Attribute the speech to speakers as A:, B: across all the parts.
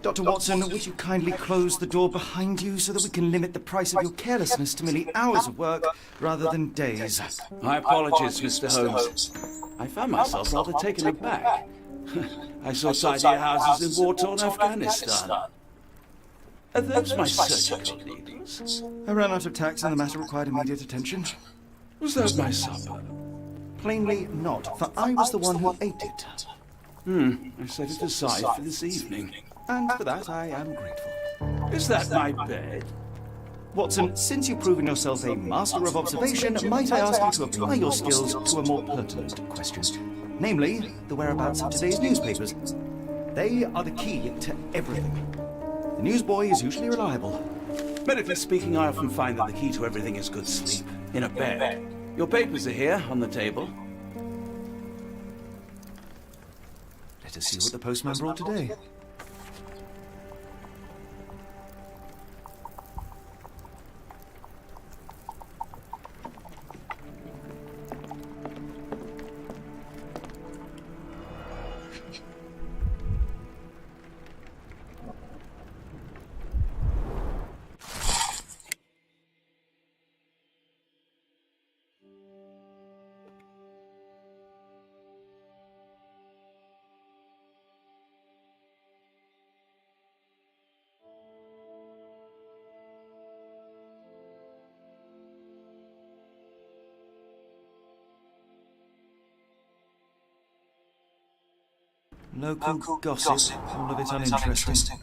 A: Dr. Watson, would you kindly close the door behind you so that we can limit the price of your carelessness to merely hours of work rather than days?
B: My apologies, Mr. Holmes. I found myself rather taken aback. I saw tidier houses in war-torn Afghanistan. Are those my surgical needles?
A: I ran out of tacks and the matter required immediate attention.
B: Was that my supper?
A: Plainly not, for I was the one who ate it.
B: I set it aside for this evening.
A: And for that I am grateful.
B: Is that my bed?
A: Watson, since you've proven yourself a master of observation, might I ask you to apply your skills to a more pertinent question? Namely, the whereabouts of today's newspapers. They are the key to everything. The newsboy is usually reliable.
B: Medically speaking, I often find that the key to everything is good sleep. In a bed. Your papers are here, on the table.
A: Let us see what the postman brought today. Local gossip, all of it uninteresting.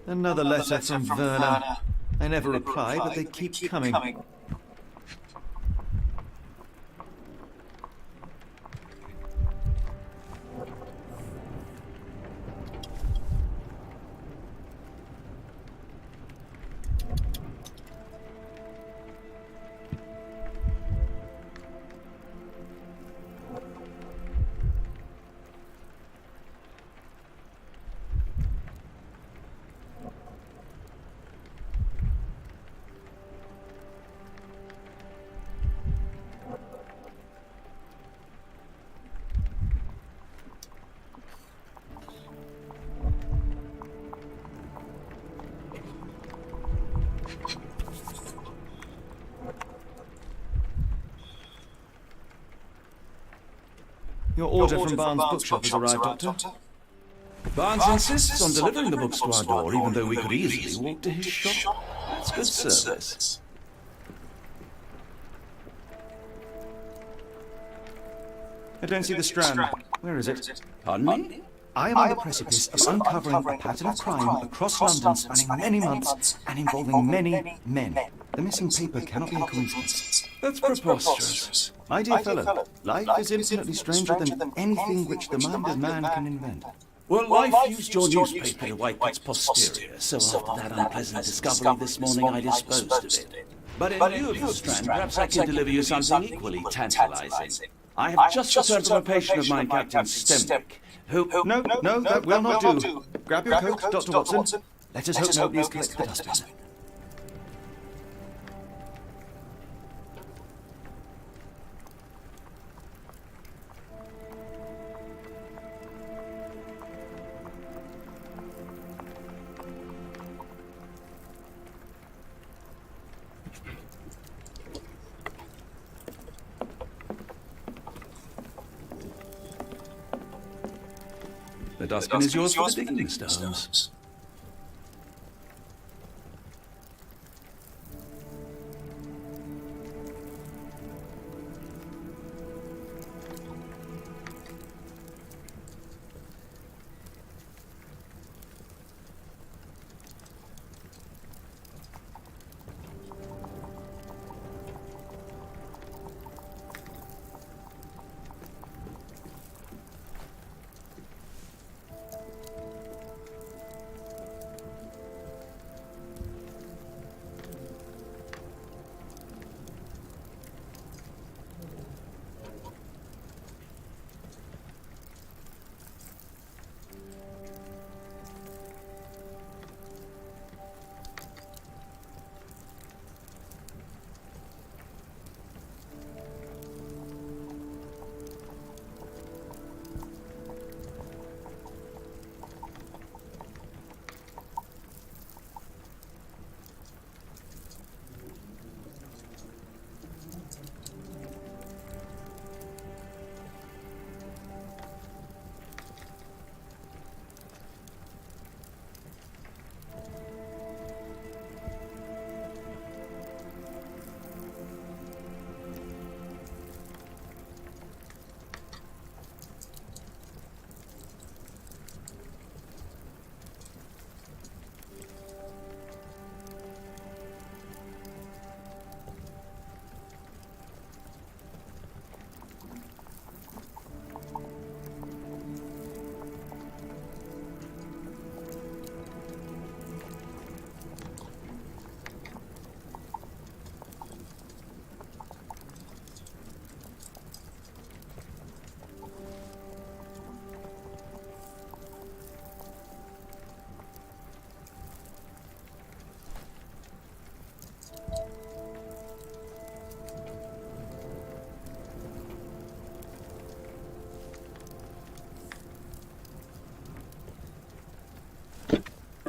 A: Another letter from Verna. I never reply, but they keep coming. Your order from Barnes' bookshop has arrived, Doctor.
B: Barnes insists on delivering the books to our door, even though we could easily walk to his shop. That's good service.
A: I don't see the Strand. Where is it?
B: Pardon me?
A: I am on the precipice of uncovering a pattern of crime across London spanning many months and involving many men. The missing paper cannot be a coincidence.
B: That's preposterous.
A: My dear fellow, life is infinitely stranger than anything which the mind of man can invent.
B: Well, life used your newspaper to wipe its posterior, so after that unpleasant discovery this morning, I disposed of it. But in lieu of the Strand, perhaps I can deliver you something equally tantalizing. I have just returned from a patient of mine, Captain Stemwick, who...
A: No, that will not do. Grab your coat, Dr. Watson. Let us hope nobody has collected the dustbin.
B: The dustbin is yours for the digging, Mr. Holmes.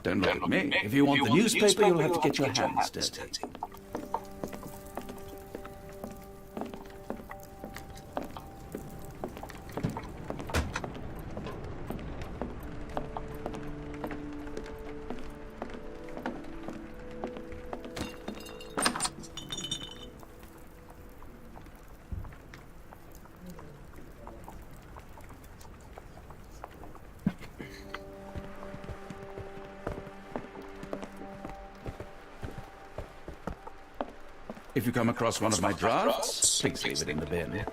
B: Don't look at me. If you want the newspaper, you'll have to get your hands dirty. If you come across one of my drafts, please leave it in the bin.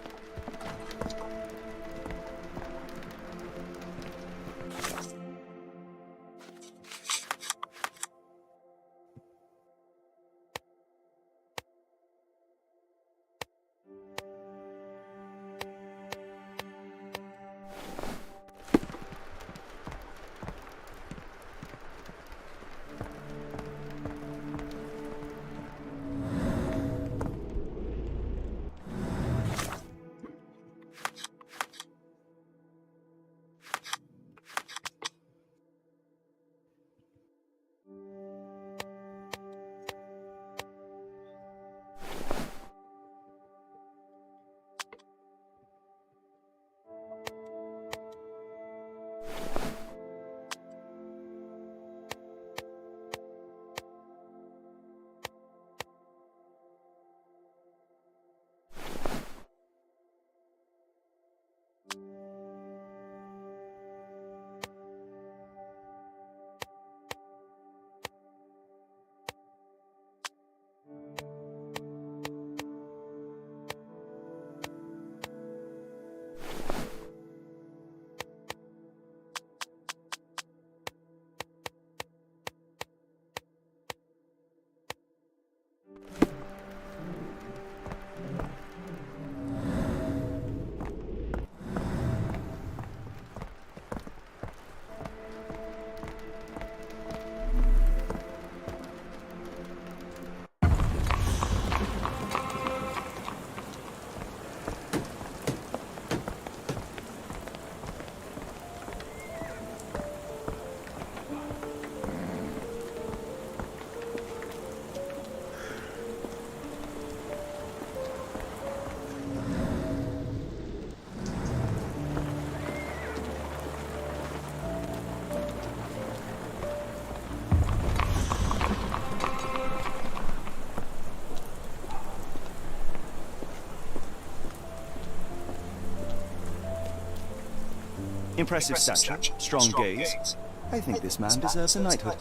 A: Impressive stature, strong gaze. I think this man deserves a knighthood.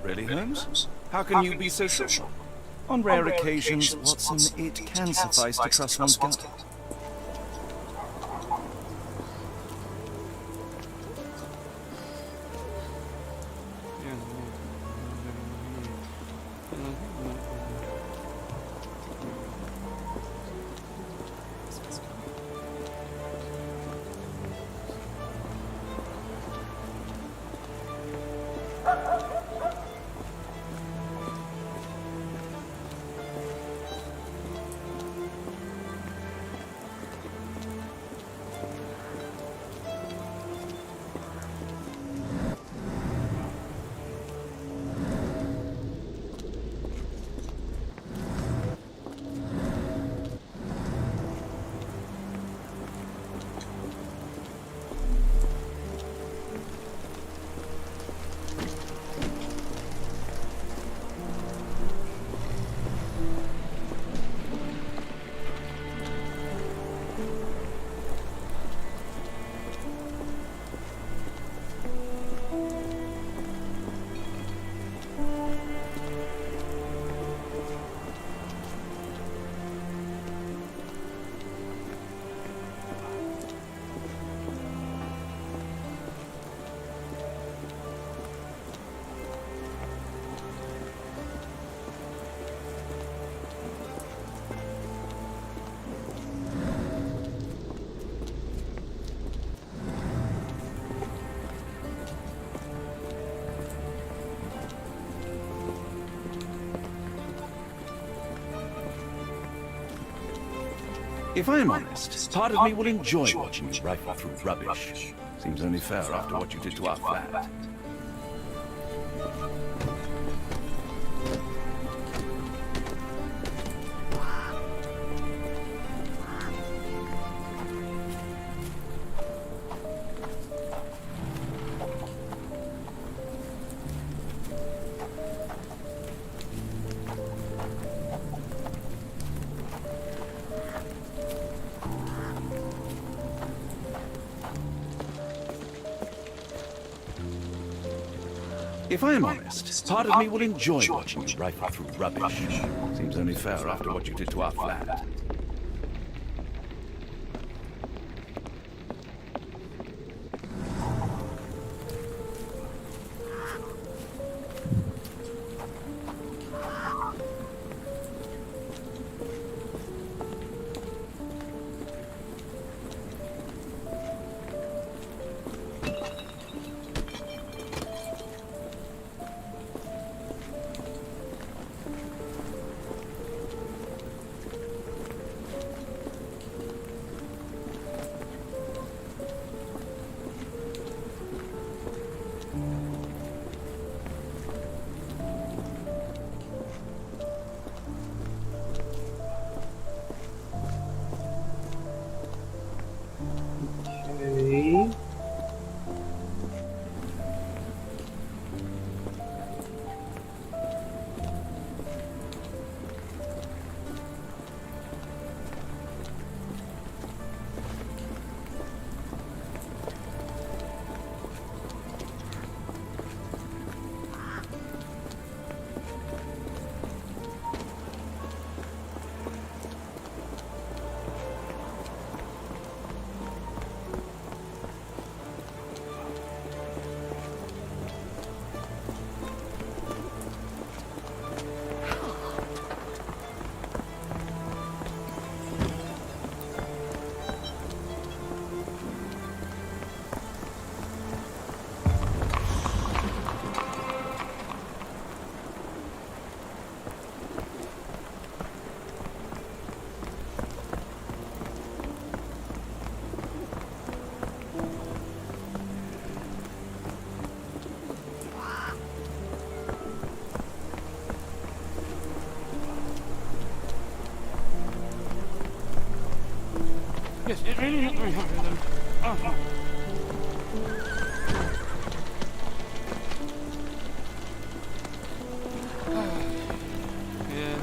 B: Really, Holmes? How can you be so sure?
A: On rare occasions, Watson, it can suffice to trust one's gut.
B: If I'm honest, part of me will enjoy watching you rifle through rubbish. Seems only fair after what you did to our flat. If I am honest, part of me will enjoy watching you rifle through rubbish. Seems only fair after what you did to our flat.
C: Okay.
D: Yes, it really helped me having them. Oh. Yeah.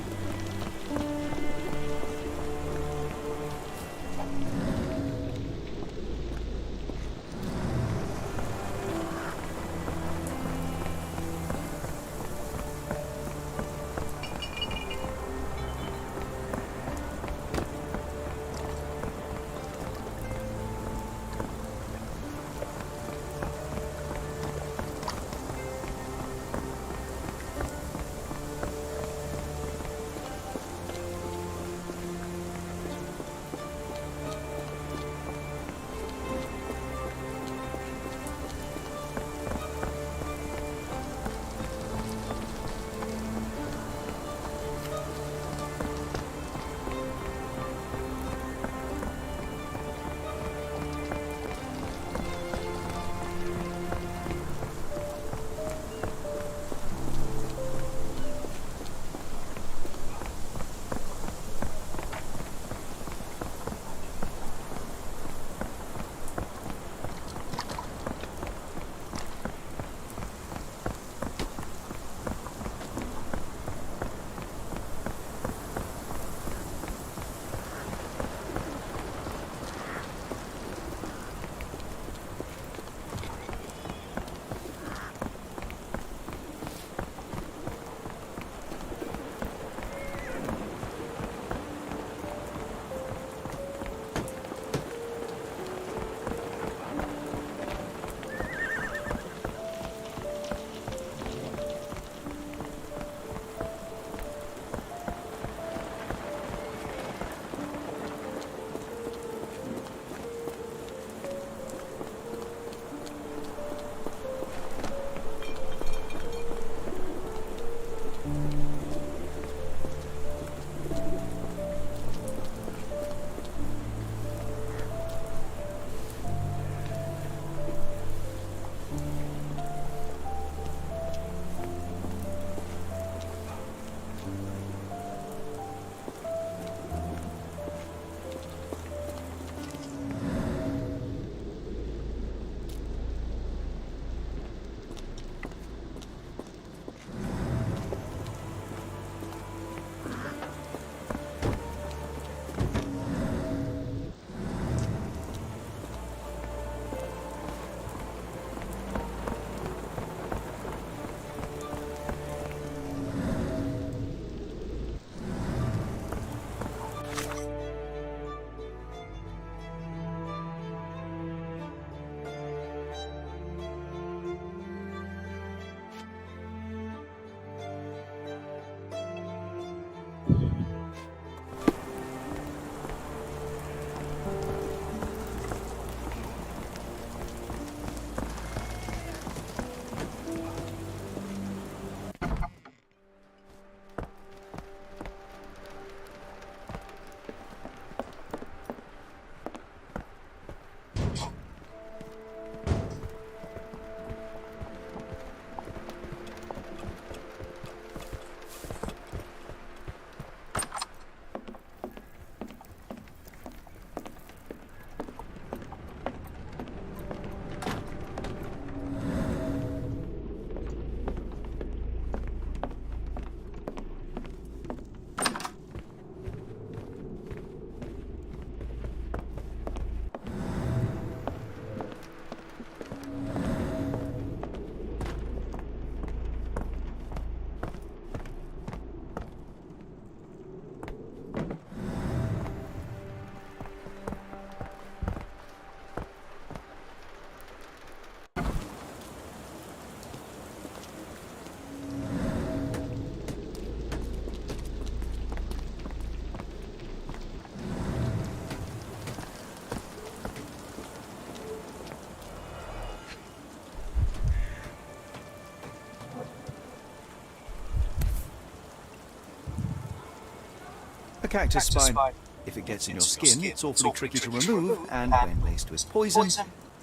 A: cactus spine. If it gets in your skin, it's awfully tricky to remove, and when laced with poison,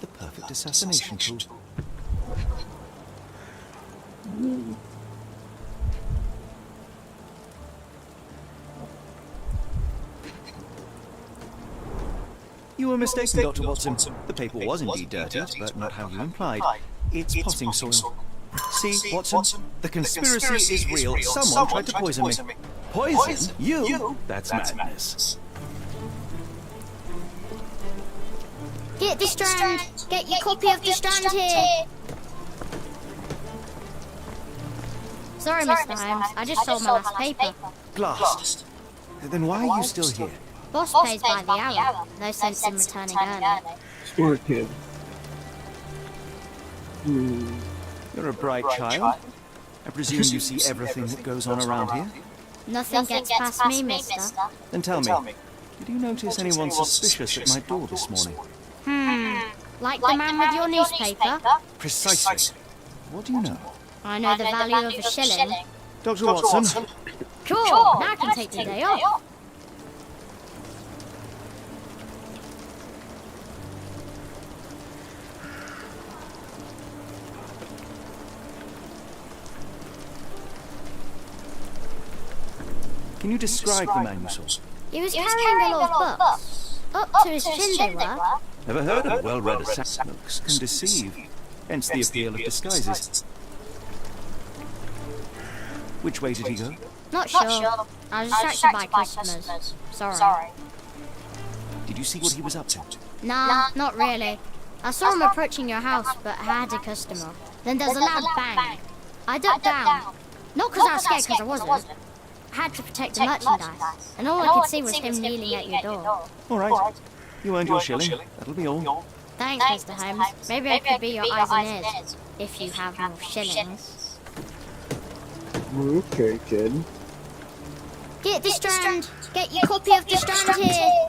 A: the perfect assassination tool. You were mistaken, Dr. Watson. The paper was indeed dirty, but not how you implied. It's potting soil. See, Watson? The conspiracy is real. Someone tried to poison me.
B: Poison? You? That's madness.
E: Get the Strand! Get your copy of the Strand here! Sorry, Mr. Holmes. I just sold my last paper.
A: Glassed. Then why are you still here?
E: Boss pays by the hour. No sense in returning early.
C: Smart kid.
A: You're a bright child. I presume you see everything that goes on around here?
E: Nothing gets past me, mister.
A: Then tell me, did you notice anyone suspicious at my door this morning?
E: Like the man with your newspaper?
A: Precisely. What do you know?
E: I know the value of a shilling.
A: Dr. Watson,
E: Cool! Now I can take the day off.
A: can you describe the man you saw?
E: He was carrying a lot of books. Up to his chin they were.
A: Never heard of well-read assassin. Looks can deceive. Hence the appeal of disguises. Which way did he go?
E: Not sure. I was distracted by customers. Sorry.
A: Did you see what he was up to?
E: Nah, not really. I saw him approaching your house, but I had a customer. Then there's a loud bang. I ducked down. Not because I was scared, because I wasn't. I had to protect the merchandise, and all I could see was him kneeling at your door.
A: All right. You earned your shilling. That'll be all.
E: Thanks, Mr. Holmes. Maybe I could be your eyes and ears, if you have more shillings.
C: Okay, kid.
E: Get the Strand! Get your copy of the Strand here!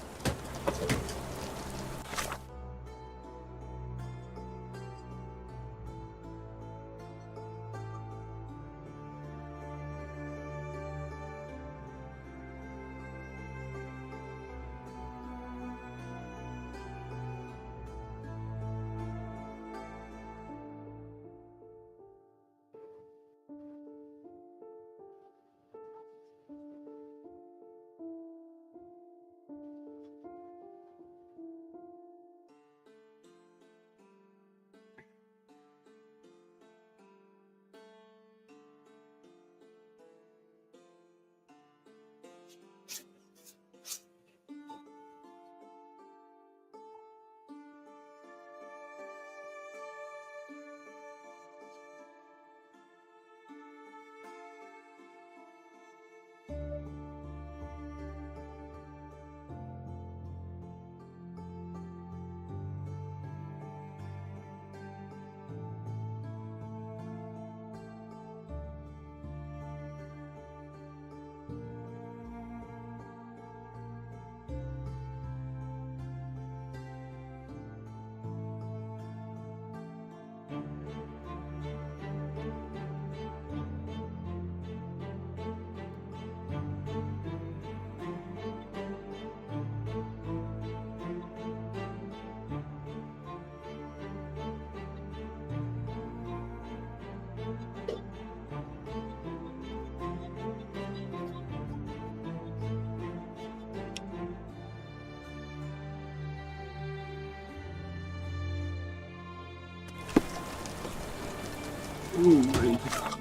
C: Ooh, my God.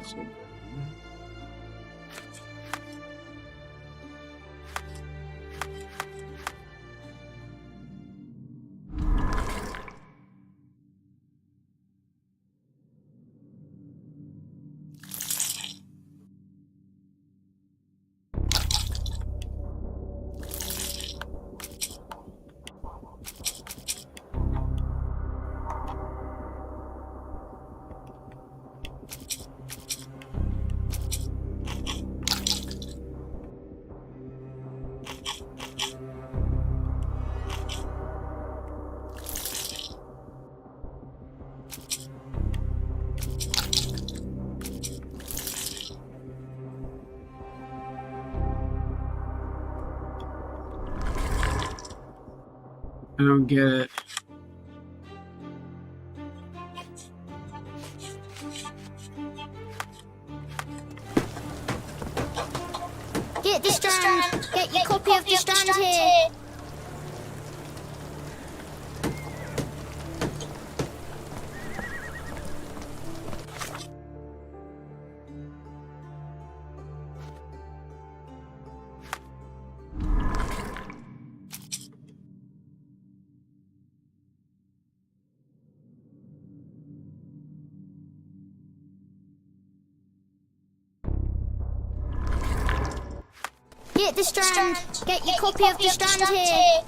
C: I don't get it.
E: Get the Strand! Get your copy of the Strand here! Get the Strand! Get your copy of the Strand here!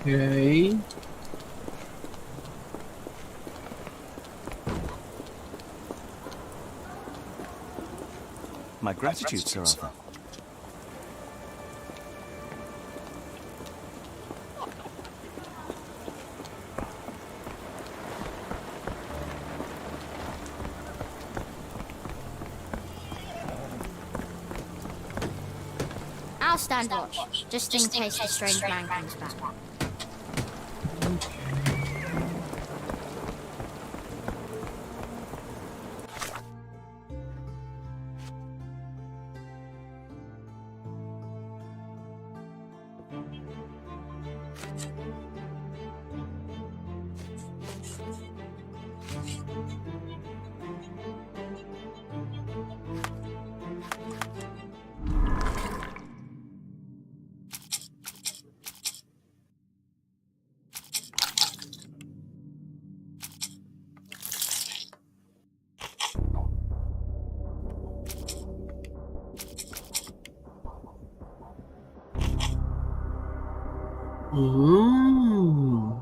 C: Okay.
A: My gratitude, Sir Arthur.
E: I'll stand watch, just in case the strange man comes back.
C: Ooh.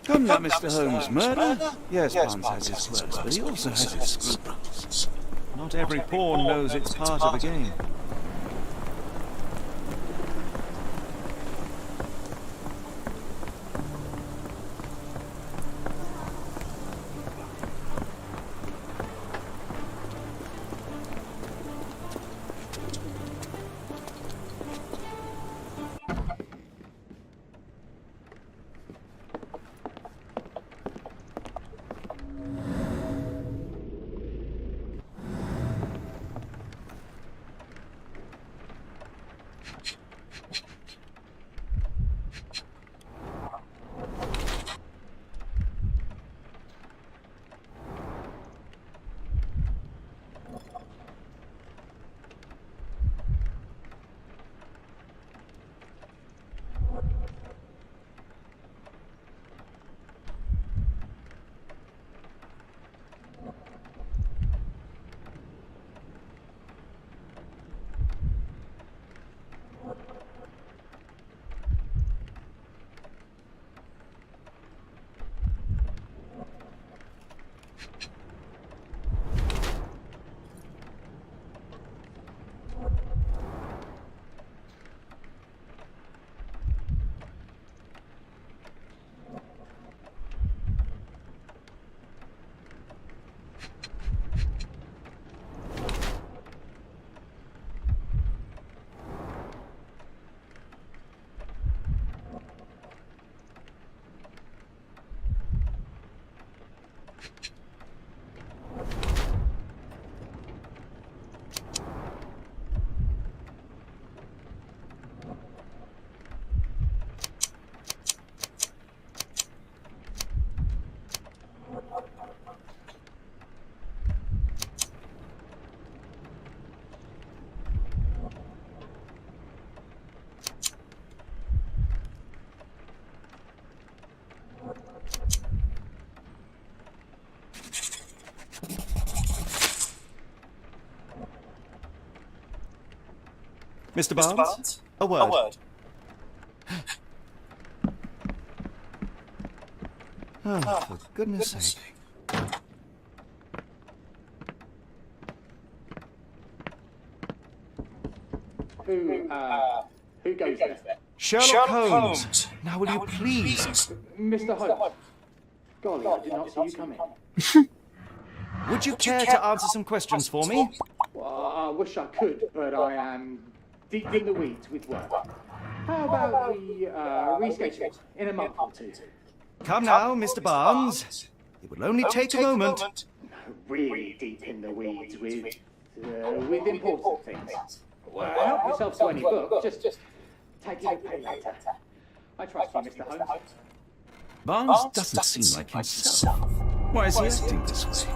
B: Come now, Mr. Holmes. Murder? Yes, Barnes has his quirks, but he also has his scruples.
A: Not every pawn knows it's part of the game. Mr. Barnes? A word. Oh, for goodness sake.
F: Who goes there?
A: Sherlock Holmes. Now will you please?
F: Mr. Holmes. Golly, I did not see you come in.
A: Would you care to answer some questions for me?
F: Well, I wish I could, but I am deep in the weeds with work. How about we reschedule in a month or two?
A: Come now, Mr. Barnes. It will only take a moment.
F: Really deep in the weeds with important things. Well, help yourself to any book. Just take it and pay later. I trust you, Mr. Holmes.
B: Barnes doesn't seem like himself. Why is he acting this way?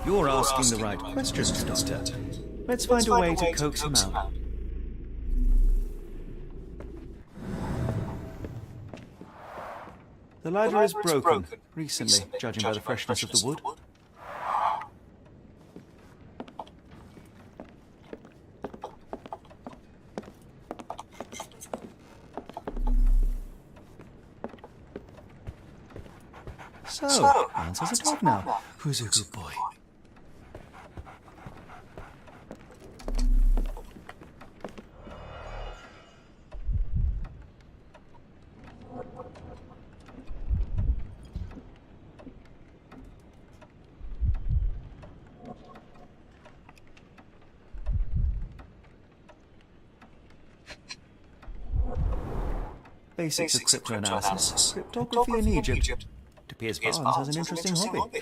A: You're asking the right questions, Doctor. Let's find a way to coax him out. The ladder is broken recently, judging by the freshness of the wood. So, answers a dog now. Who's a good boy? Basics of cryptanalysis, cryptography in Egypt. It appears Barnes has an interesting hobby.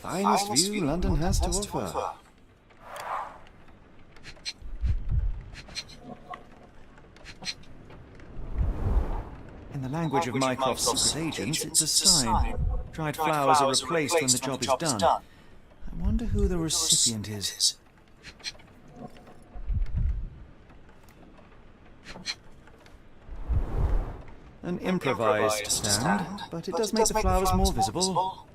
A: Finest view London has to offer. In the language of Mycroft's secret agents, it's a sign. Dried flowers are replaced when the job is done. I wonder who the recipient is. An improvised stand, but it does make the flowers more visible.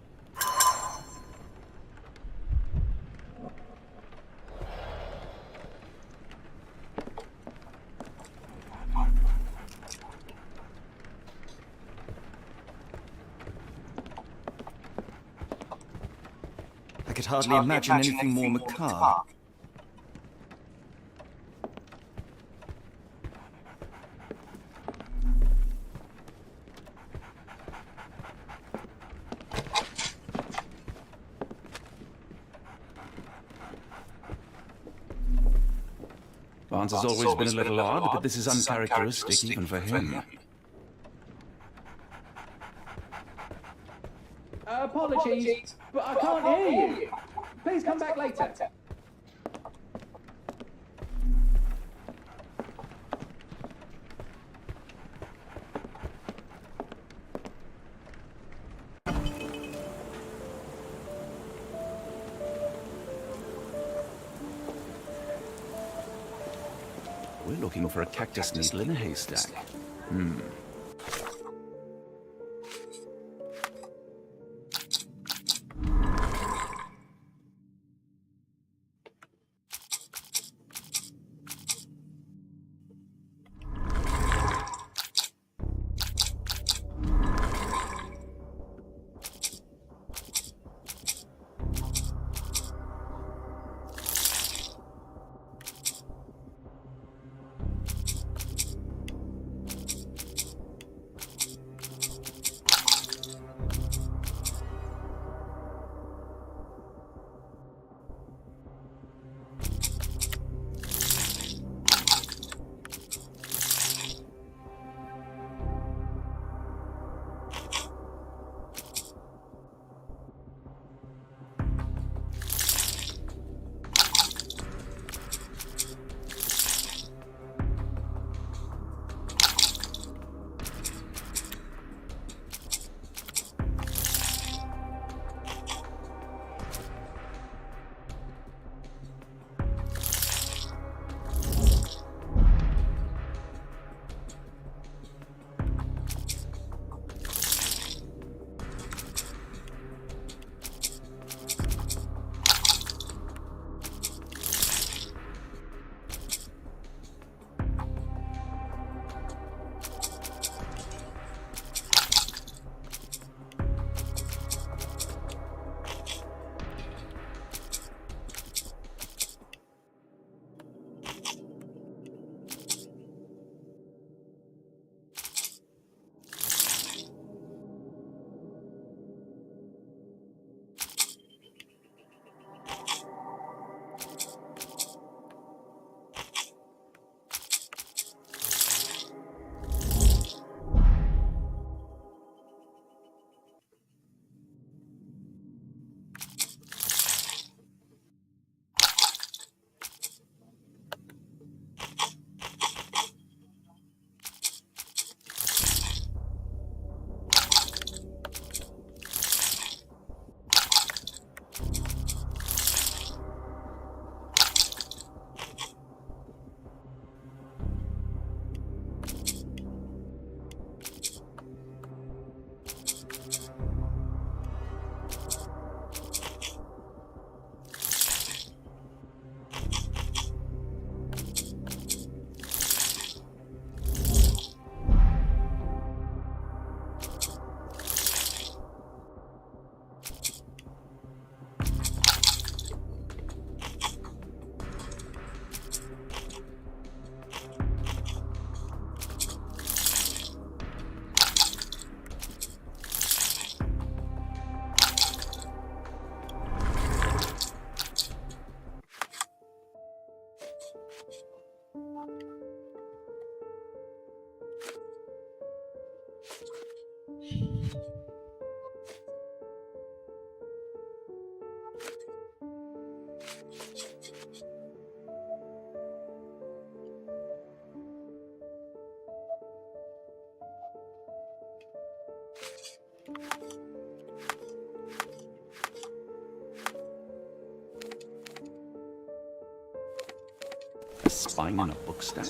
A: I could hardly imagine anything more macabre.
B: Barnes has always been a little odd, but this is uncharacteristic even for him.
F: Apologies, but I can't hear you. Please come back later.
B: We're looking for a cactus needle in a haystack. A spine in a book stack?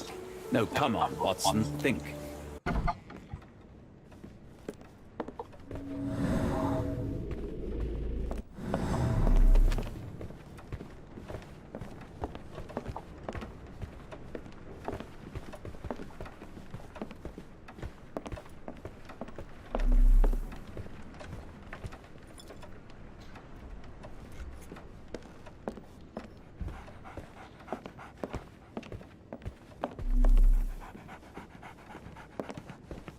B: No, come on, Watson, think.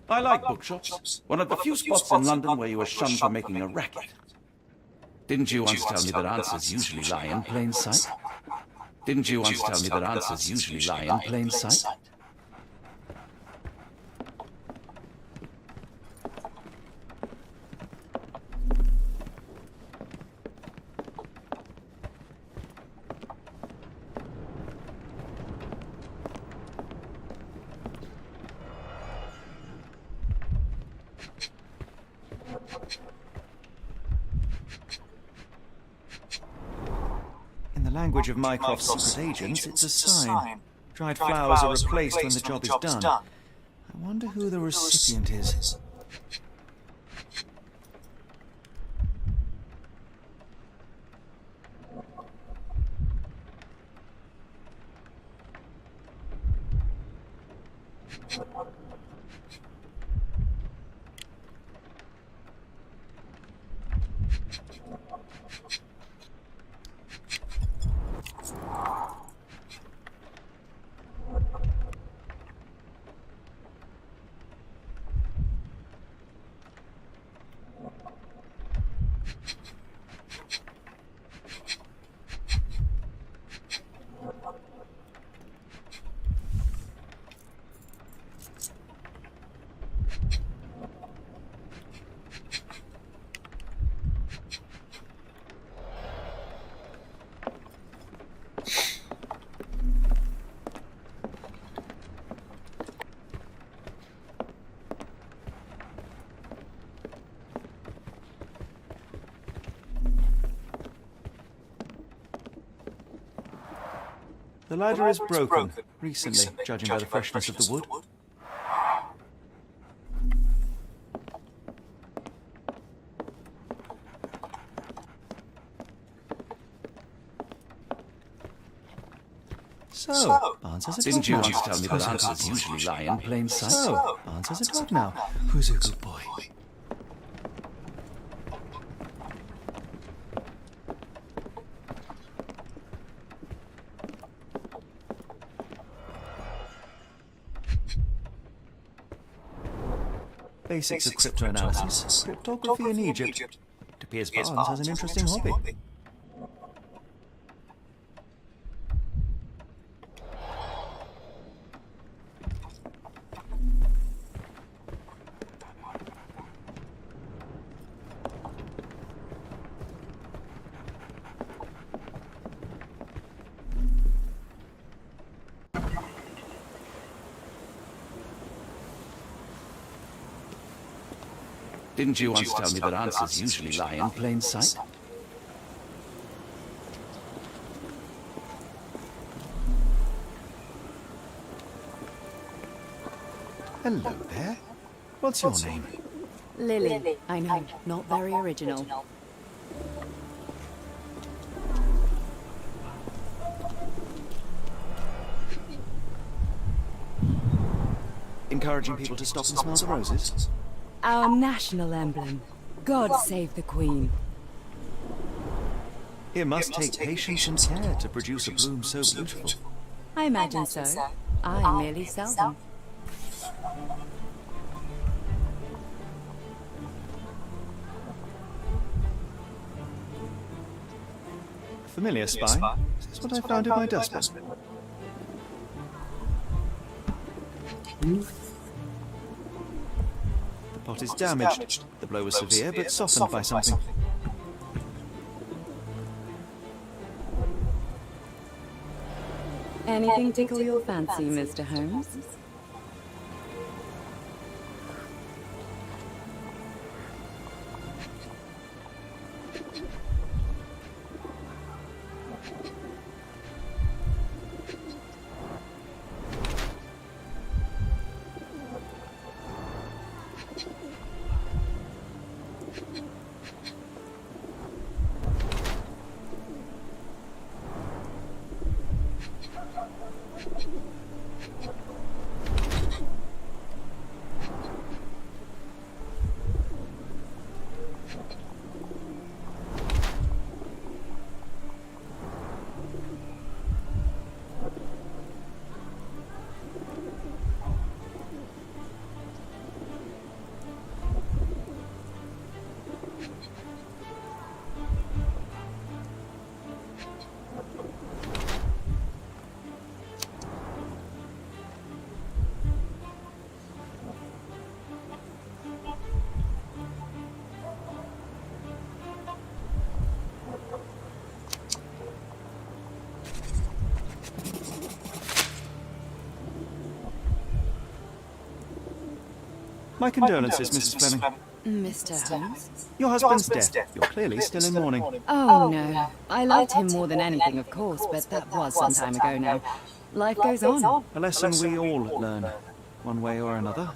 B: I like bookshops. One of the few spots in London where you are shunned for making a racket. Didn't you once tell me that answers usually lie in plain sight? Didn't you once tell me that answers usually lie in plain sight?
A: In the language of Mycroft's secret agents, it's a sign. Dried flowers are replaced when the job is done. I wonder who the recipient is. The ladder is broken, recently, judging by the freshness of the wood. So, answers a dog.
B: Didn't you once tell me that answers usually lie in plain sight?
A: So, answers a dog now. Who's a good boy? Basics of cryptoanalysis. Cryptography in Egypt. It appears Barnes has an interesting hobby.
B: Didn't you once tell me that answers usually lie in plain sight?
A: Hello there. What's your name?
G: Lily. I know, not very original.
A: Encouraging people to stop and smell the roses?
G: Our national emblem. God save the Queen.
A: It must take patience and care to produce a bloom so beautiful.
G: I imagine so. I merely sell them.
A: Familiar spine? This is what I found in my dustbin. The pot is damaged. The blow was severe, but softened by something.
G: Anything tickle your fancy, Mr. Holmes?
A: My condolences, Mrs. Fleming.
G: Mr. Holmes?
A: Your husband's death. You're clearly still in mourning.
G: Oh, no. I loved him more than anything, of course, but that was some time ago now. Life goes on.
A: A lesson we all learn, one way or another.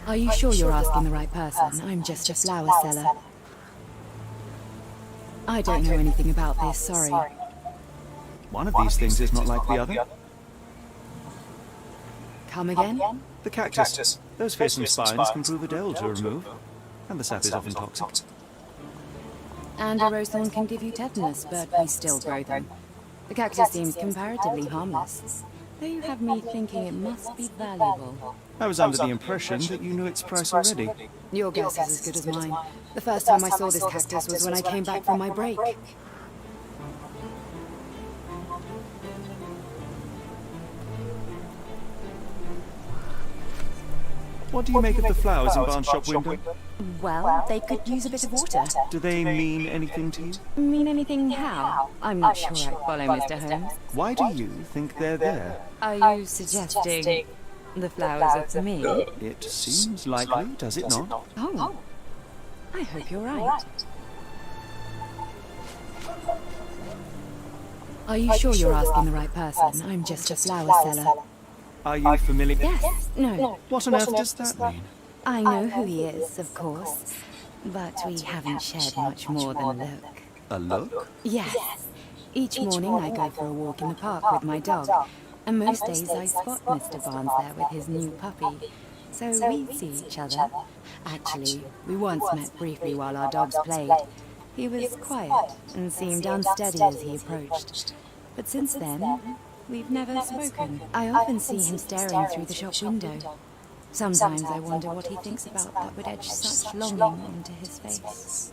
G: Are you sure you're asking the right person? I'm just a flower seller. I don't know anything about this, sorry.
A: One of these things is not like the other.
G: Come again?
A: The cactus. Those fearsome spines can prove a dole to remove, and the sap is often toxic.
G: And a rose thorn can give you tetanus, but we still grow them. The cactus seems comparatively harmless, though you have me thinking it must be valuable.
A: I was under the impression that you knew its price already.
G: Your guess is as good as mine. The first time I saw this cactus was when I came back from my break.
A: What do you make of the flowers in Barnes' shop window?
G: Well, they could use a bit of water.
A: Do they mean anything to you?
G: Mean anything how? I'm not sure I follow Mr. Holmes.
A: Why do you think they're there?
G: Are you suggesting the flowers are for me?
A: It seems likely, does it not?
G: Oh, I hope you're right. Are you sure you're asking the right person? I'm just a flower seller.
A: Are you familiar?
G: Yes, no.
A: What on earth does that mean?
G: I know who he is, of course, but we haven't shared much more than a look.
A: A look?
G: Yes. Each morning I go for a walk in the park with my dog, and most days I spot Mr. Barnes there with his new puppy. So we see each other. Actually, we once met briefly while our dogs played. He was quiet and seemed unsteady as he approached. But since then, we've never spoken. I often see him staring through the shop window. Sometimes I wonder what he thinks about that would etch such longing into his face.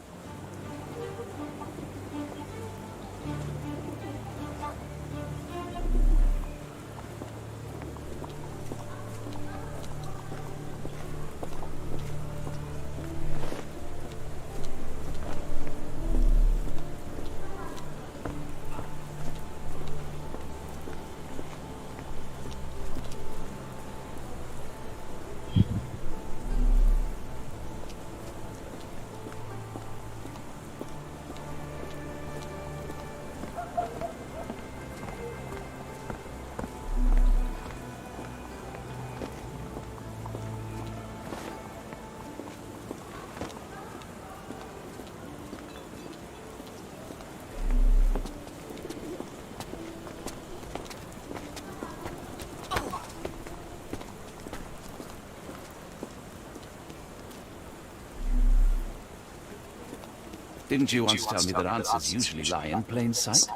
B: Didn't you once tell me that answers usually lie in plain sight?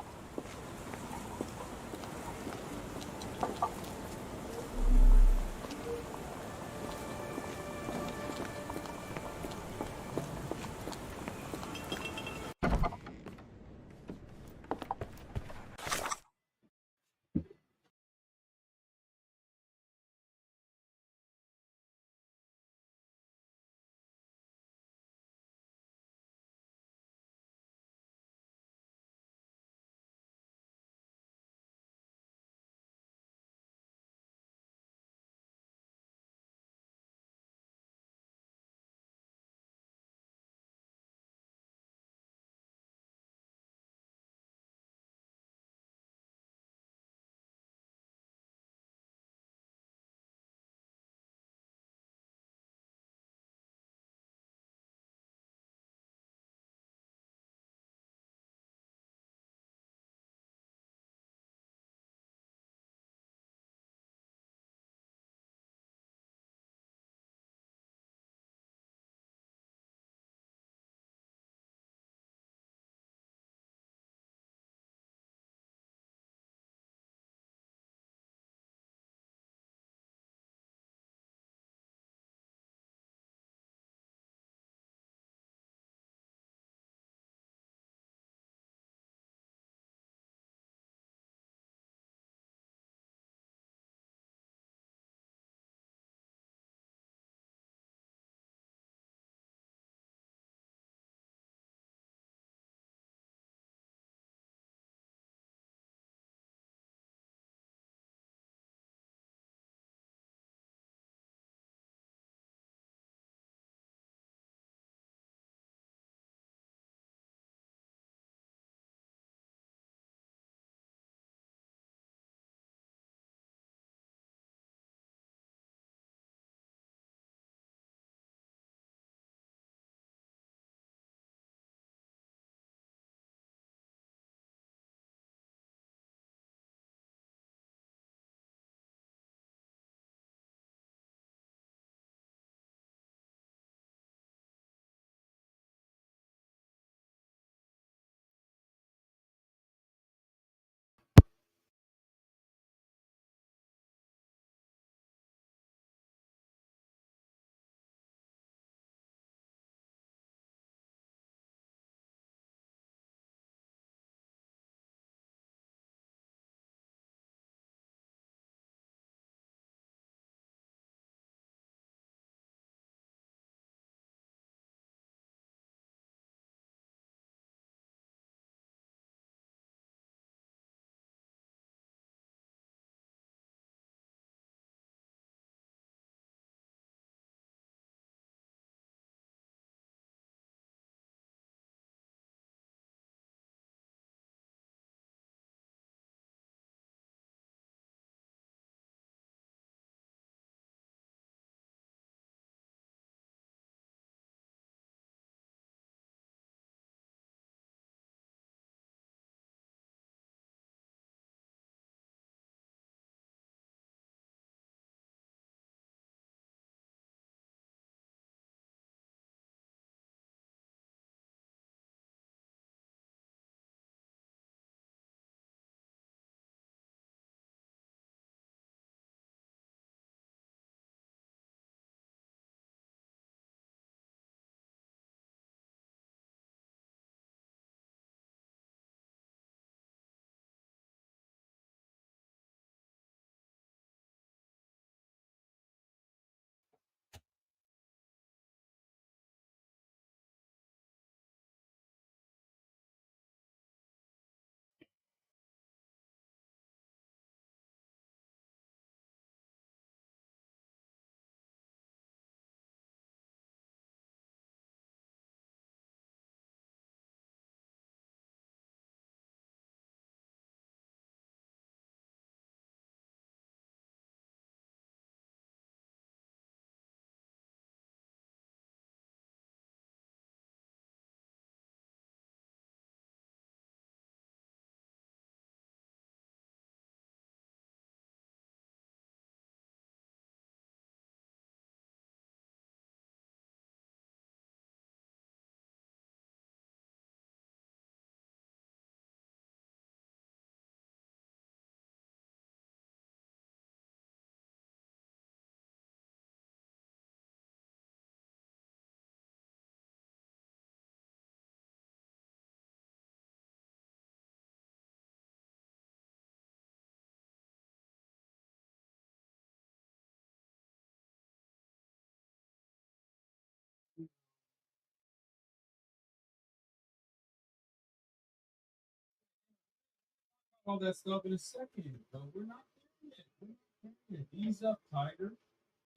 H: all that stuff in a second, but we're not doing it. We're not doing it. Ease up, Tiger.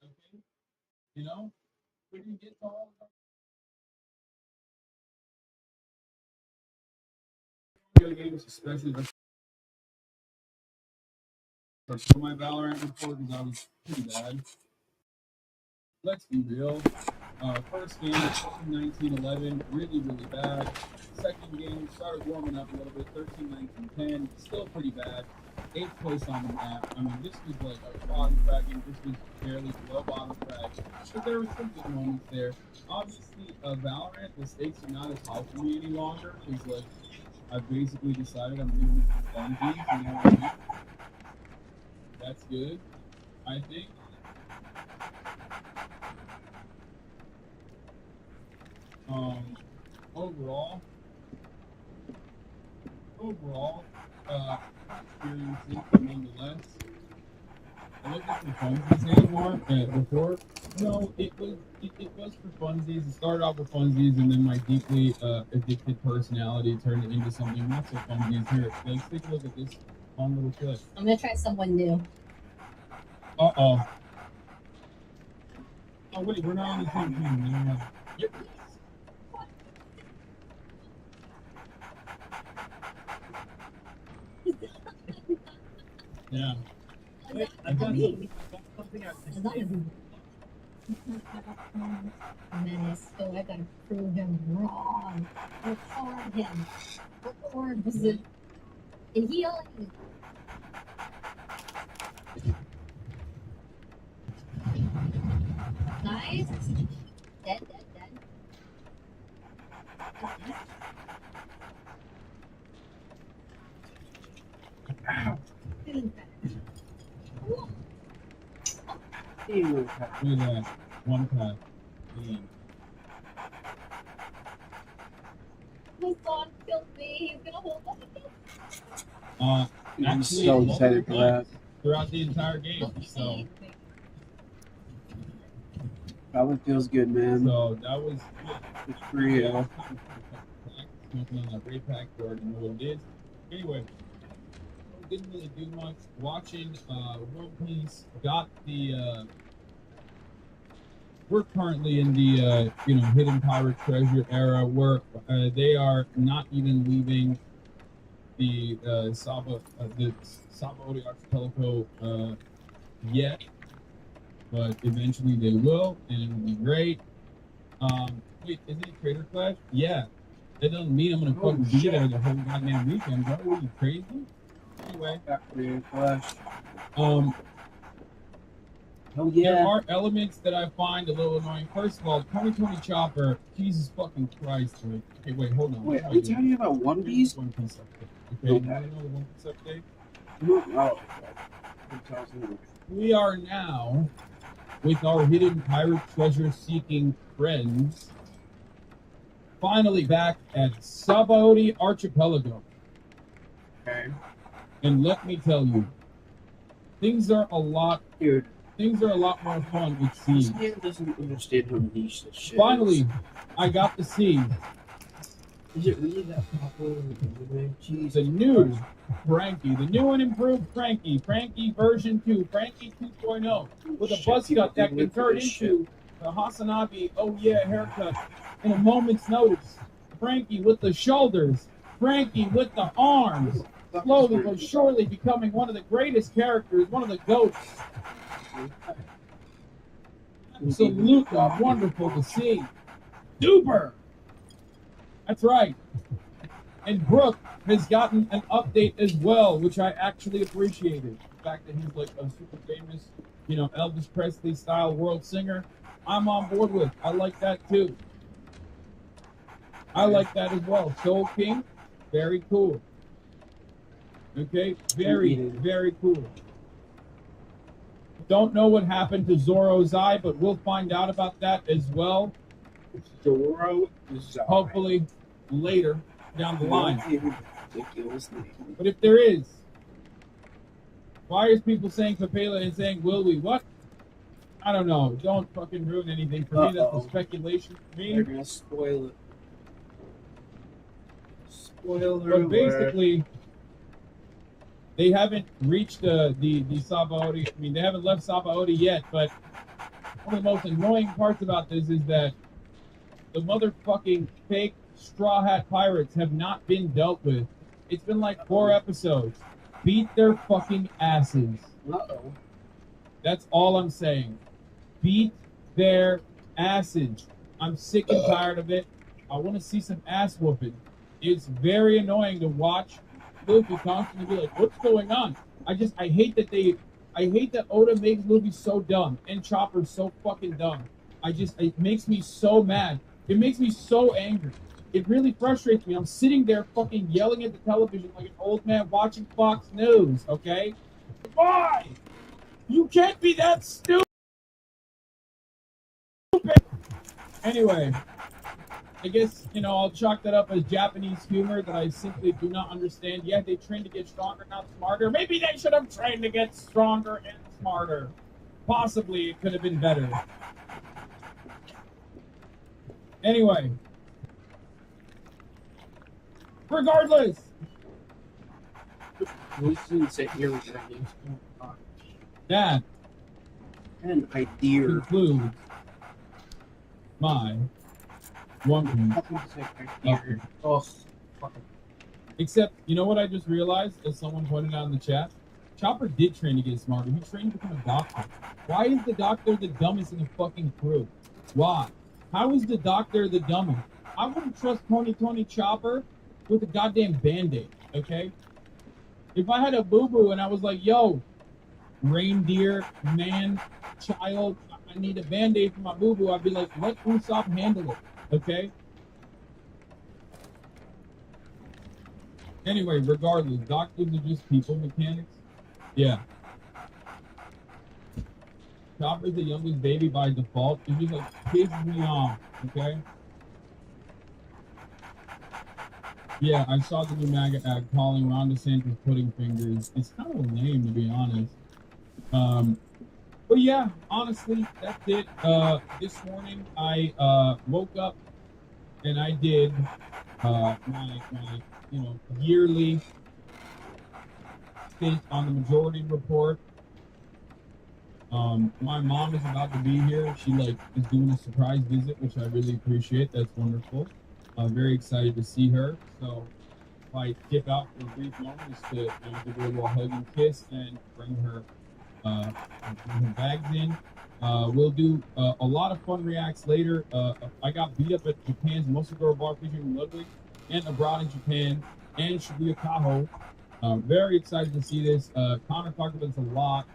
H: Okay? You know? We can get to all of the games, especially for my Valorant report, because I was pretty bad. Let's be real. First game, 19-11, really, really bad. Second game, started warming up a little bit, 13-19-10, still pretty bad. 8th place on the map. I mean, this was like a bottom fragging. This was barely below bottom frag. But there were some good moments there. Obviously, Valorant, the stakes are not as high for me any longer, because like, I've basically decided I'm doing it for funsies, you know what I mean? That's good, I think. Overall, experiences nonetheless. I looked at the funsies anymore before. No, it was for funsies. It started off with funsies, and then my deeply addicted personality turned it into something not so funsies. Here, let's take a look at this fun little clip.
I: I'm gonna try someone new.
H: Oh wait, we're not on the same team. Yep. Yeah. I got something
I: Menace, so I gotta prove him wrong. Record him. Record was it? And he only. Nice. Dead.
H: Ow.
I: Feeling better.
H: Look at that. One pass.
I: My son killed me. He's gonna hold on.
C: I'm so excited for that.
H: Throughout the entire game. So
C: That one feels good, man.
H: that was
C: It's free, yeah.
H: smoking on that Ray Pack, you already know what it is. Anyway, didn't really do much. Watching One Piece, got the we're currently in the hidden pirate treasure era where they are not even leaving the Sabaody archipelago yet, but eventually they will, and it'll be great. Wait, isn't it Trader Clash? Yeah. That doesn't mean I'm gonna fucking be there the whole goddamn weekend, bro. Are you crazy? Anyway,
C: Trader Clash. Oh
H: there
C: yeah.
H: are elements that I find a little annoying. First of all, 2020 Chopper, Jesus fucking Christ, dude. Okay, wait, hold on.
C: Wait, are we talking about One Piece?
H: One Piece update. Okay,
C: Okay.
H: now you know the One Piece update?
C: No.
H: We are now, with our hidden pirate treasure seeking friends, finally back at Sabaody Archipelago.
C: Okay.
H: And let me tell you, things are a lot
C: Dude,
H: more fun, it seems.
C: this man doesn't understand how niche this shit
H: Finally, I got to see
C: is it really that popular? Jeez.
H: the new Frankie, the new and improved Frankie version 2, Frankie 2.0, with a
C: Shit,
H: buzz
C: people
H: cut that
C: didn't
H: can
C: look for
H: turn
C: this
H: into the Hasanabi, oh yeah, haircut in a moment's notice. Frankie with the shoulders, Frankie with the arms, slowly but surely becoming one of the greatest characters, one of the GOATs. Absolutely wonderful to see. Duper! That's right. And Brooke has gotten an update as well, which I actually appreciated. The fact that he's like a super famous, Elvis Presley style world singer, I'm on board with. I like that too. I like that as well. Soul King, very cool. Okay, very, very cool. Don't know what happened to Zoro's eye, but we'll find out about that as well.
C: Zoro is
H: Hopefully later down the line.
C: Ridiculous name.
H: But if there is, why is people saying Papela and saying will we? What? I don't know. Don't fucking ruin anything for me. That's a speculation for me.
C: They're gonna spoil it. Spoiler
H: But
C: alert.
H: basically, they haven't reached the Sabaody. I mean, they haven't left Sabaody yet. But one of the most annoying parts about this is that the motherfucking fake Straw Hat Pirates have not been dealt with. It's been like 4 episodes. Beat their fucking asses.
C: Uh-oh.
H: That's all I'm saying. Beat their asses. I'm sick and tired of it. I want to see some ass whooping. It's very annoying to watch Luffy constantly be like, what's going on? I hate that Oda makes Luffy so dumb and Chopper so fucking dumb. It makes me so mad. It makes me so angry. It really frustrates me. I'm sitting there fucking yelling at the television like an old man watching Fox News, okay? Why? You can't be that stupid. Anyway, I guess, I'll chalk that up as Japanese humor that I simply do not understand. Yeah, they trained to get stronger, not smarter. Maybe they should have trained to get stronger and smarter. Possibly it could have been better. Anyway. Regardless.
C: We shouldn't sit here with your ideas.
H: That
C: An idea.
H: concludes my one.
C: Oh, fucking.
H: Except, you know what I just realized, as someone pointed out in the chat? Chopper did train to get smarter. He trained to become a doctor. Why is the doctor the dumbest in the fucking crew? Why? How is the doctor the dumbest? I wouldn't trust Tony Chopper with a goddamn Band-Aid, okay? If I had a boo-boo and I was like, yo, reindeer, man, child, I need a Band-Aid for my boo-boo, I'd be like, let Usopp handle it, okay? Anyway, regardless, doctors are just people mechanics. Yeah. Chopper's the youngest baby by default. It just like pisses me off, okay? Yeah, I saw the new MAGA ad calling Ron DeSantis pudding fingers. It's kind of lame, to be honest. But yeah, honestly, that's it. This morning I woke up and I did my yearly stint on the Majority Report. My mom is about to be here. She is doing a surprise visit, which I really appreciate. That's wonderful. Very excited to see her. So if I dip out for a brief moment, just to give her a little hug and kiss and bring her bags in. We'll do a lot of fun reacts later. I got beat up at Japan's Mosagoro Bar featuring Ludwig and abroad in Japan and Shibuya Kaho. Very excited to see this. Connor talked about this a lot.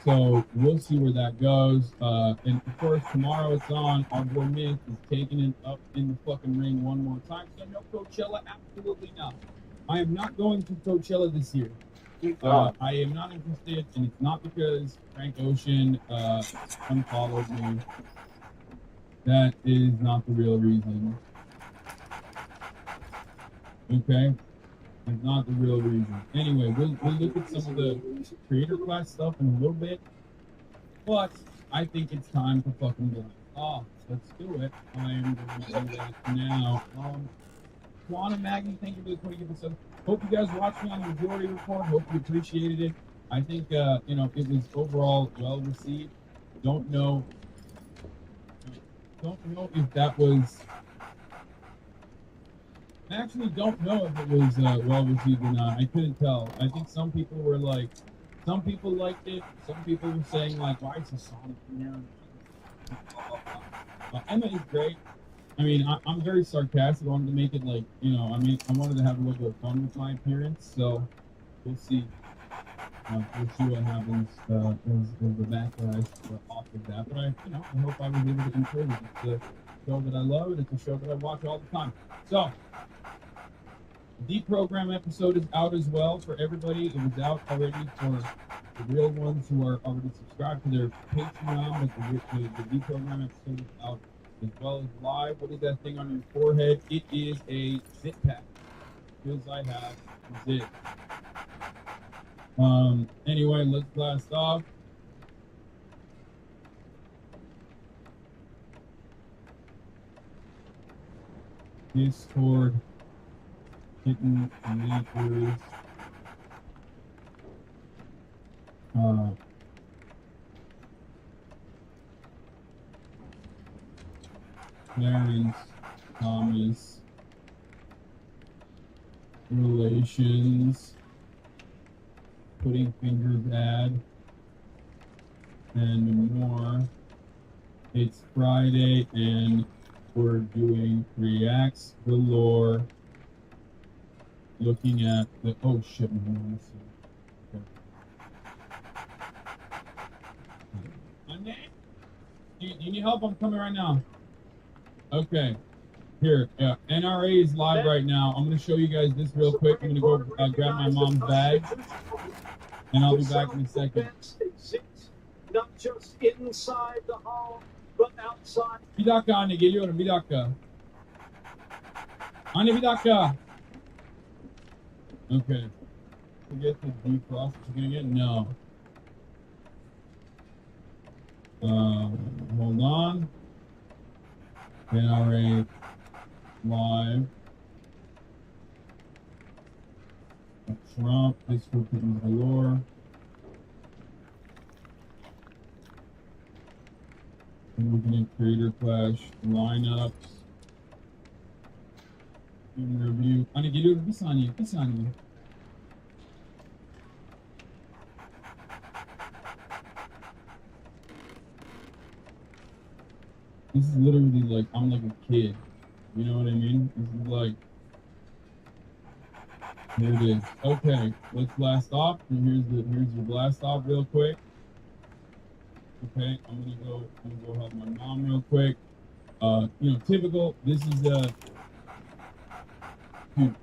H: So we'll see where that goes. And of course, tomorrow it's on. Our boy Myth is taking it up in the fucking ring one more time. So no Coachella? Absolutely not. I am not going to Coachella this year. I am not interested, and it's not because Frank Ocean unfollowed me. That is not the real reason. Okay? It's not the real reason. Anyway, we'll look at some of the creator class stuff in a little bit. But I think it's time to fucking go. Oh, let's do it. I am going to do that now. Quantum Maggie, thank you for the 20 episodes. Hope you guys watched me on the Majority Report. Hope you appreciated it. I think it was overall well received. Don't know if that was. I actually don't know if it was well received or not. I couldn't tell. I think some people were like, some people liked it. Some people were saying like, why is the Sonic in there? Emma is great. I mean, I'm very sarcastic. I wanted to make it like, I wanted to have a little bit of fun with my appearance. So we'll see. We'll see what happens as the backlash off of that. But I hope I was able to improve it. It's a show that I love, and it's a show that I watch all the time. So. The Deprogram episode is out as well for everybody. It was out already for the real ones who are already subscribed to their Patreon, but the Deprogram episode is out as well as live. What is that thing on your forehead? It is a zit pack. Because I have zit. Anyway, let's blast off. Discord. Hidden Makers. Clarence Thomas relations, putting finger bad, and more. It's Friday and we're doing reacts galore, looking at the shit. Okay. Do you need help? I'm coming right now. Okay. Here, NRA is live right now. I'm going to show you guys this real quick. I'm going to go grab my mom's bag, and I'll be back in a second.
J: Not just inside the home, but outside.
H: Bir dakika anne, geliyorum. Bir dakika. Anne, bir dakika. Okay. Forget the defrost chicken again? No. Hold on. NRA live. Trump, this will be galore. I'm looking at Creator Clash lineups. Review. Hani geliyorum, bir saniye. This is literally like, I'm like a kid. You know what I mean? This is like, here it is. Okay, let's blast off. And here's your blast off real quick. Okay, I'm gonna go help my mom real quick. Typical. This is dude,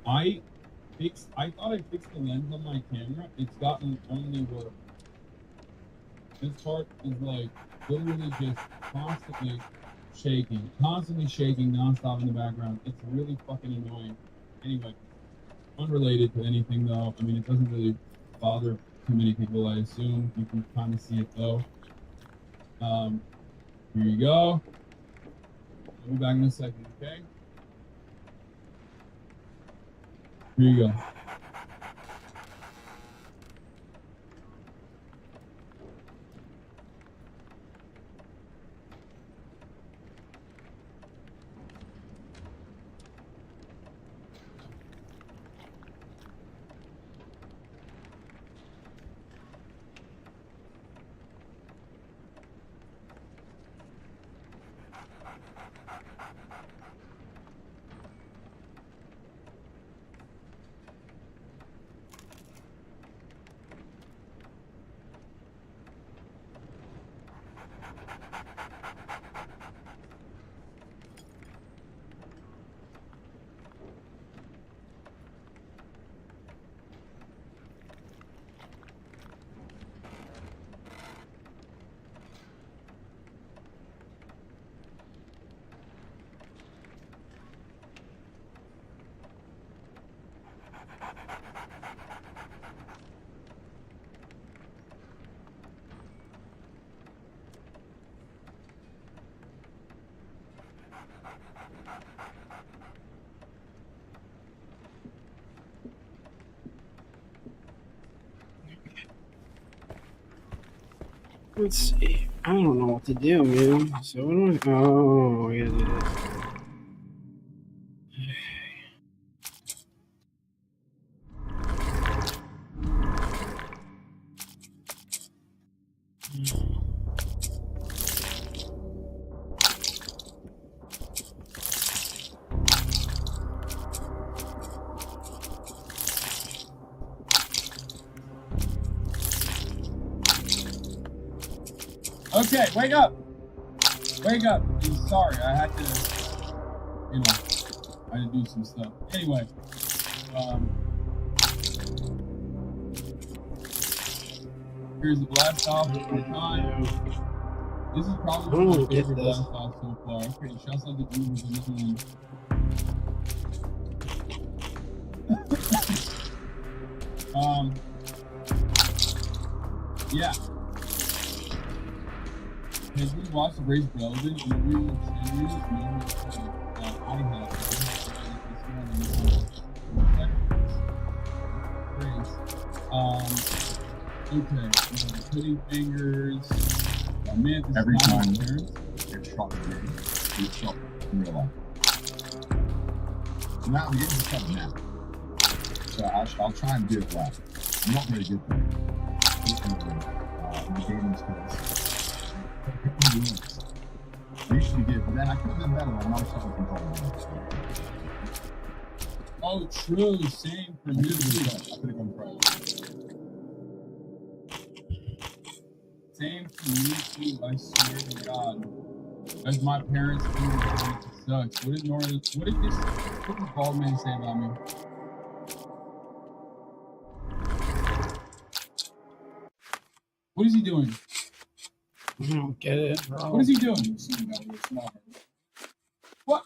H: I thought I fixed the lens on my camera. It's gotten only worse. This part is like literally just constantly shaking nonstop in the background. It's really fucking annoying. Anyway, unrelated to anything though. I mean, it doesn't really bother too many people, I assume. You can kind of see it though. Here you go. I'll be back in a second, okay? Here you go.
C: Let's see. I don't know what to do, man. So what do I... Oh, yeah, it is.
H: Okay, wake up! Wake up! I'm sorry, I had to, I had to do some stuff. Anyway, here's the blast off of the time. This is probably my favorite blast off so far. Okay, shouts out to Ubers in this one. Yeah. Have you watched Race Relevant interview series? I have. Okay, pudding fingers. Mantis
K: Every time
H: parents.
K: you're shot you're shot in real life. Now the game's coming now. So I'll try and do it well. I'm not very good though. The gaming skills. I used to be good, but then I could have been better when I was starting from
H: Oh, true. Same for me.
K: I could have gone pro.
H: Same for me too. I swear to God. As my parents do, it sucks. What did this bald man say about me? What is he doing?
C: I don't get it, bro.
H: What is he doing? What?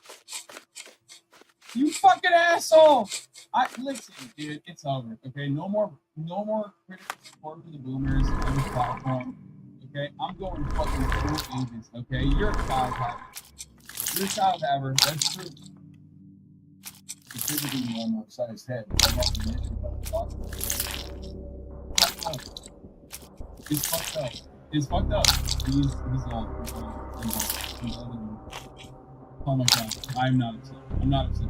H: You fucking asshole! Listen, dude, it's over. Okay, no more critical support for the boomers on this platform. Okay, I'm going fucking full ages. Okay, you're a child haver. You're a child haver. That's true. It's physically normal sized head. I'm not mentioning about the platform. It's fucked up. It's fucked up. He's old. He's older than me. Oh my god. I'm not upset. I'm not upset.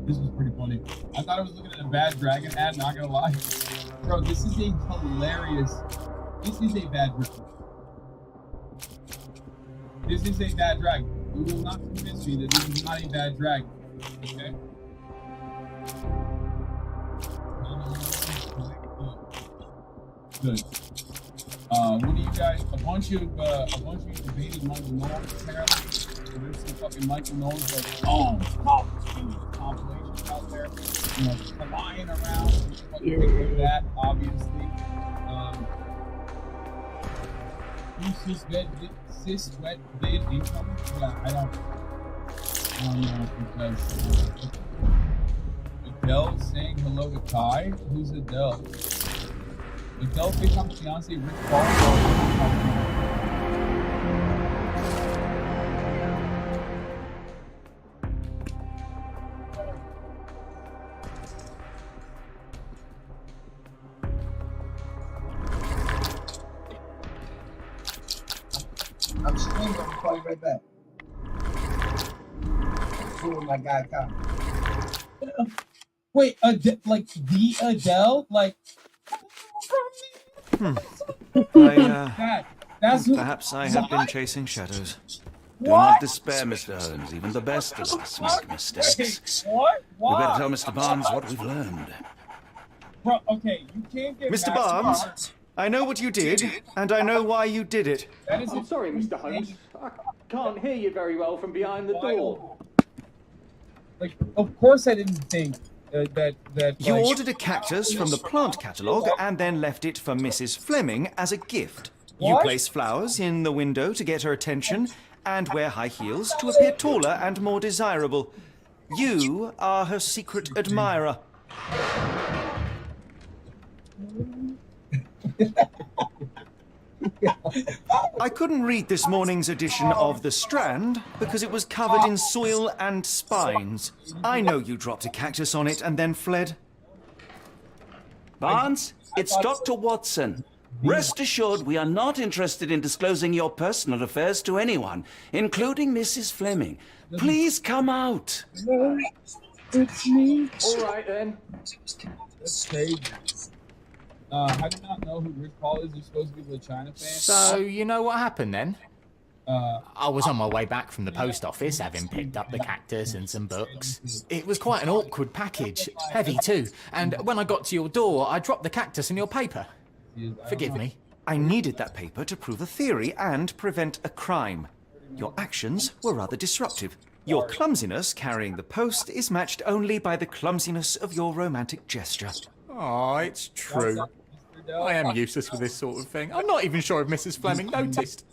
H: This was pretty funny. I thought I was looking at a bad dragon ad, not gonna lie. Bro, this is a hilarious. This is a bad dragon. This is a bad dragon. You will not convince me that this is not a bad dragon. Okay? Good. What do you guys? A bunch of you debated Michael Knowles apparently. There's some fucking Michael Knowles like compilations out there, flying around. Fucking that obviously. Cis wet bid income? Yeah, I don't know because Adele saying hello to Kai? Who's Adele? Adele becomes fiance Rick Paul.
L: I'm streaming. I'll call you right back. I'm fooling my guy Kyle.
H: Wait, like the Adele? Like.
A: Perhaps I have been chasing shadows. Do not despair, Mr. Holmes. Even the best of us make mistakes.
H: What?
A: We better tell Mr. Barnes what we've learned.
H: Bro, okay, you can't get
A: Mr. Barnes, I know what you did, and I know why you did it.
F: I'm sorry, Mr. Holmes. I can't hear you very well from behind the door.
H: Like, of course I didn't think that
A: you ordered a cactus from the plant catalogue and then left it for Mrs. Fleming as a gift. You place flowers in the window to get her attention and wear high heels to appear taller and more desirable. You are her secret admirer. I couldn't read this morning's edition of The Strand because it was covered in soil and spines. I know you dropped a cactus on it and then fled.
B: Barnes, it's Dr. Watson. Rest assured we are not interested in disclosing your personal affairs to anyone, including Mrs. Fleming. Please come out.
H: No, it's me.
F: All right, then.
H: That's crazy. I do not know who Rick Paul is. He's supposed to be the China fan.
M: So, you know what happened then? I was on my way back from the post office, having picked up the cactus and some books. It was quite an awkward package, heavy too, and when I got to your door, I dropped the cactus in your paper. Forgive me.
A: I needed that paper to prove a theory and prevent a crime. Your actions were rather disruptive. Your clumsiness carrying the post is matched only by the clumsiness of your romantic gesture.
M: Oh, it's true. I am useless with this sort of thing. I'm not even sure if Mrs. Fleming noticed.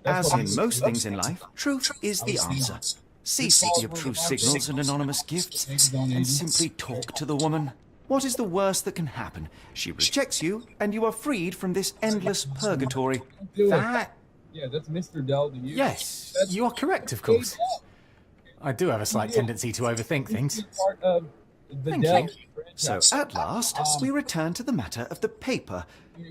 A: As in most things in life, truth is the answer. Cease the obtruse signals and anonymous gifts, and simply talk to the woman. What is the worst that can happen? She rejects you, and you are freed from this endless purgatory.
H: Yeah, that's Mr. Dell to you.
M: Yes, you are correct, of course. I do have a slight tendency to overthink things.
H: Part of the
M: Thank
H: Dell
M: you.
A: So,
H: franchise.
A: at last, we return to the matter of the paper.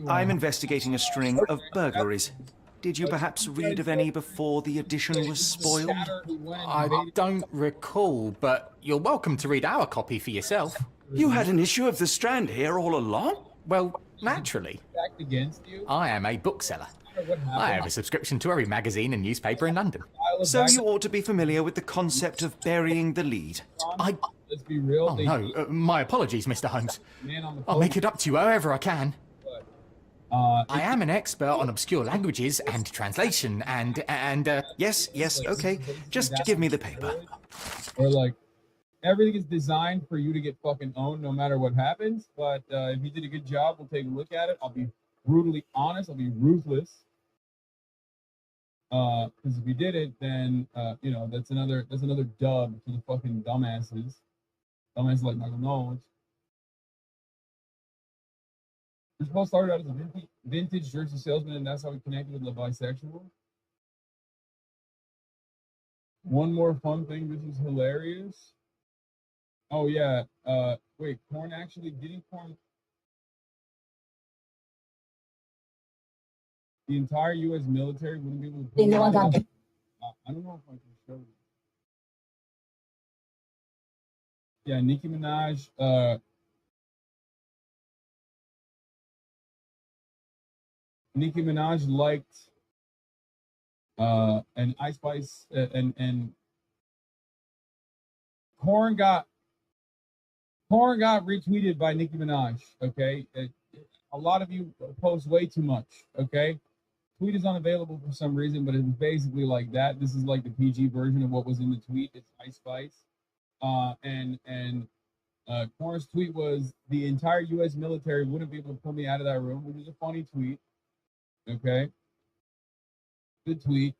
A: I'm investigating a string of burglaries. Did you perhaps read of any before the edition was spoiled?
M: I don't recall, but you're welcome to read our copy for yourself.
B: You had an issue of The Strand here all along?
M: Well, naturally.
H: Stacked against you.
M: I am a bookseller. I have a subscription to every magazine and newspaper in London.
A: So you ought to be familiar with the concept of burying the lead.
H: Let's be real.
M: Oh no, my apologies, Mr. Holmes. I'll make it up to you however I can. I am an expert on obscure languages and translation and
A: Yes, okay. Just give me the paper.
H: Or like, everything is designed for you to get fucking owned no matter what happens. But if you did a good job, we'll take a look at it. I'll be brutally honest. I'll be ruthless. Because if you did it, then you know that's another dub to the fucking dumbasses. Dumbasses like Michael Knowles. This Paul started out as a vintage jersey salesman, and that's how he connected with the bisexual. One more fun thing. This is hilarious. Oh yeah. Wait, Korn actually didn't Korn. The entire U.S. military wouldn't be able to. I don't know if I can show you. Yeah, Nicki Minaj. Nicki Minaj liked and Ice Spice and Korn got retweeted by Nicki Minaj. Okay, a lot of you post way too much. Okay. Tweet is unavailable for some reason, but it's basically like that. This is like the PG version of what was in the tweet. It's Ice Spice. Korn's tweet was, the entire U.S. military wouldn't be able to pull me out of that room, which is a funny tweet. Okay. Good tweet.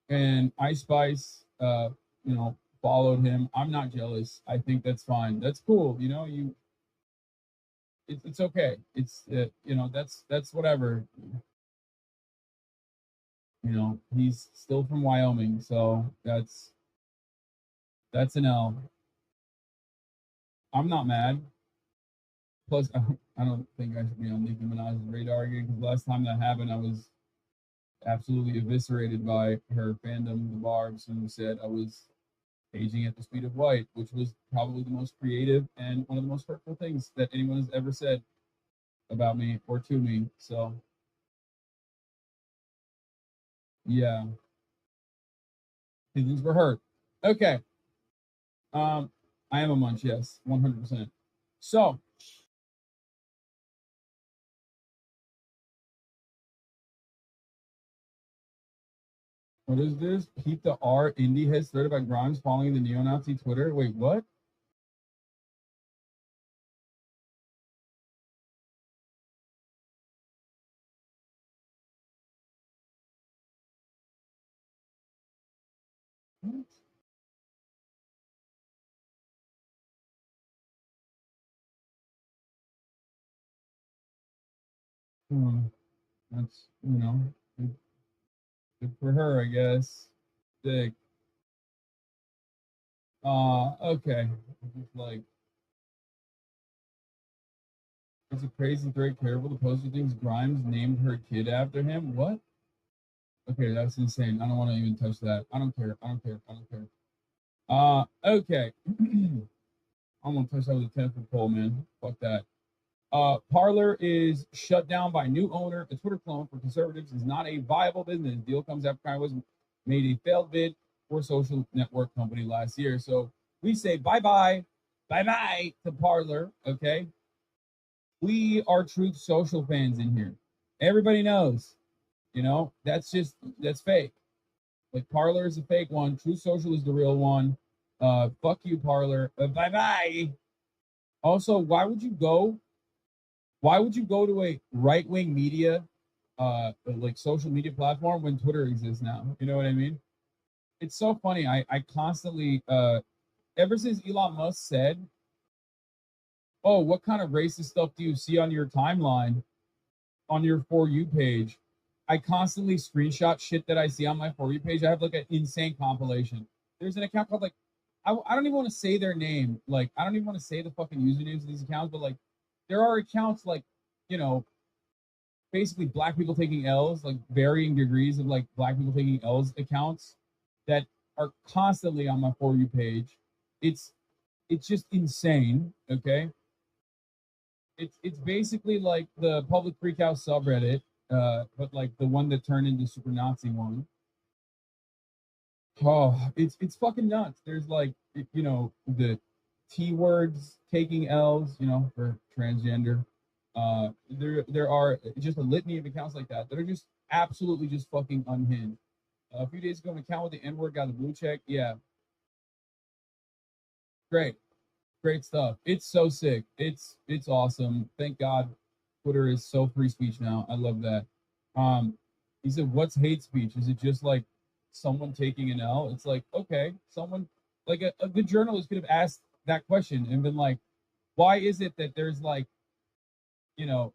H: And Ice Spice, followed him. I'm not jealous. I think that's fine. That's cool. You know, it's okay. It's that's whatever. You know, he's still from Wyoming, so that's an L. I'm not mad. Plus, I don't think I should be on Nicki Minaj's radar again, because last time that happened, I was absolutely eviscerated by her fandom, the Barbs, who said I was aging at the speed of light, which was probably the most creative and one of the most hurtful things that anyone has ever said about me or to me. So, yeah, feelings were hurt. Okay. I am a munch, yes, 100%. So, what is this? Keep the R indie head started by Grimes following the neo-Nazi Twitter. Wait, what? What? That's, good for her, I guess. Sick. Okay. Just like, it's a crazy thread. Careful, the poster thinks Grimes named her kid after him. What? Okay, that's insane. I don't want to even touch that. I don't care. Okay. I'm gonna touch that with a 10-foot pole, man. Fuck that. Parler is shut down by new owner. A Twitter clone for conservatives is not a viable business. Deal comes after Congress made a failed bid for a social network company last year. So we say bye-bye to Parler, okay? We are Truth Social fans in here. Everybody knows, that's fake. Like, Parler is a fake one. Truth Social is the real one. Fuck you, Parler. Bye-bye. Also, why would you go to a right-wing media, like social media platform when Twitter exists now? You know what I mean? It's so funny. I constantly, ever since Elon Musk said, oh, what kind of racist stuff do you see on your timeline, on your For You page? I constantly screenshot shit that I see on my For You page. I have like an insane compilation. There's an account called like, I don't even want to say their name. Like, I don't even want to say the fucking usernames of these accounts, but like, there are accounts like, you know, basically black people taking L's, like varying degrees of like black people taking L's accounts that are constantly on my For You page. It's just insane, okay? It's basically like the public freak out subreddit, but like the one that turned into super Nazi one. Oh, it's fucking nuts. There's like, you know, the T words taking L's, you know, for transgender. There are just a litany of accounts like that that are just absolutely just fucking unhinged. A few days ago, an account with the N-word got the blue check. Yeah, great stuff. It's so sick. It's awesome. Thank God, Twitter is so free speech now. I love that. He said, "What's hate speech? Is it just like someone taking an L?" It's like, okay, someone like a good journalist could have asked that question and been like, "Why is it that there's like, you know,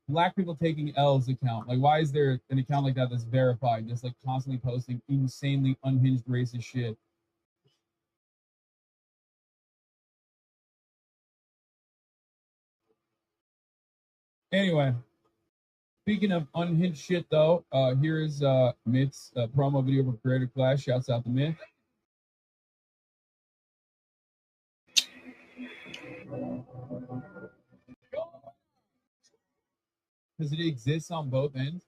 H: black people taking L's account? Like, why is there an account like that that's verified, just like constantly posting insanely unhinged racist shit?" Anyway, speaking of unhinged shit, though, here is Mitt's promo video for Creator Class. Shouts out to Mitt. Because it exists on both ends.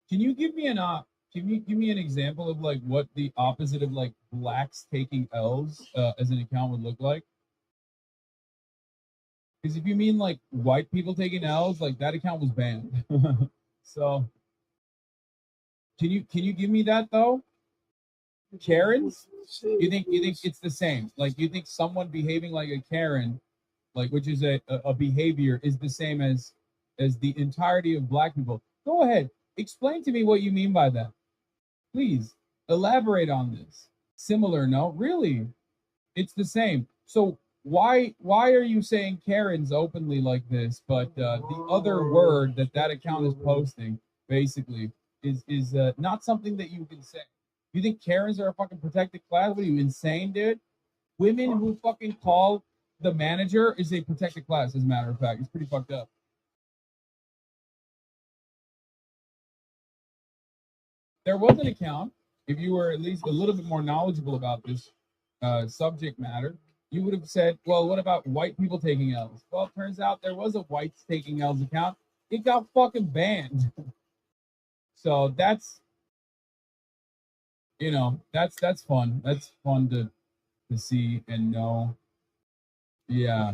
H: Can you give me an example of like what the opposite of like blacks taking L's as an account would look like? Because if you mean like white people taking L's, like that account was banned. So can you give me that though? Karens? You think it's the same? Like you think someone behaving like a Karen, like which is a behavior, is the same as the entirety of black people? Go ahead. Explain to me what you mean by that. Please elaborate on this. Similar, no? Really? It's the same. So why are you saying Karens openly like this, but the other word that account is posting basically is not something that you can say? You think Karens are a fucking protected class? What are you, insane, dude? Women who fucking call the manager is a protected class, as a matter of fact. It's pretty fucked up. There was an account, if you were at least a little bit more knowledgeable about this subject matter, you would have said, well, what about white people taking L's? Well, it turns out there was a whites taking L's account. It got fucking banned. So that's, you know, that's fun. That's fun to see and know. Yeah.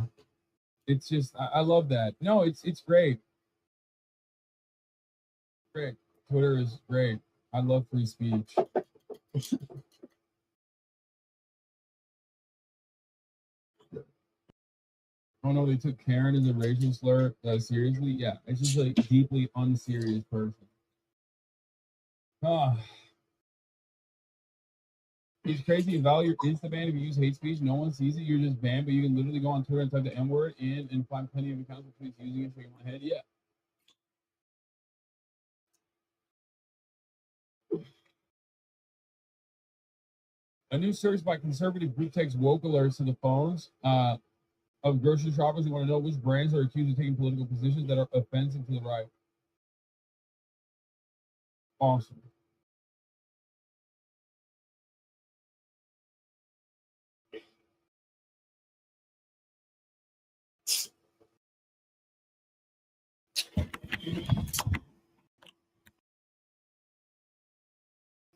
H: It's just, I love that. No, it's great. Great. Twitter is great. I love free speech. Oh no, they took Karen as a racial slur seriously? Yeah, it's just like deeply unserious person. It's crazy. Value your Insta ban if you use hate speech. No one sees it. You're just banned, but you can literally go on Twitter and type the N word in and find plenty of accounts of tweets using it. Shaking my head. Yeah. A new search by conservative group takes woke alerts to the phones of grocery shoppers who want to know which brands are accused of taking political positions that are offensive to the right. Awesome.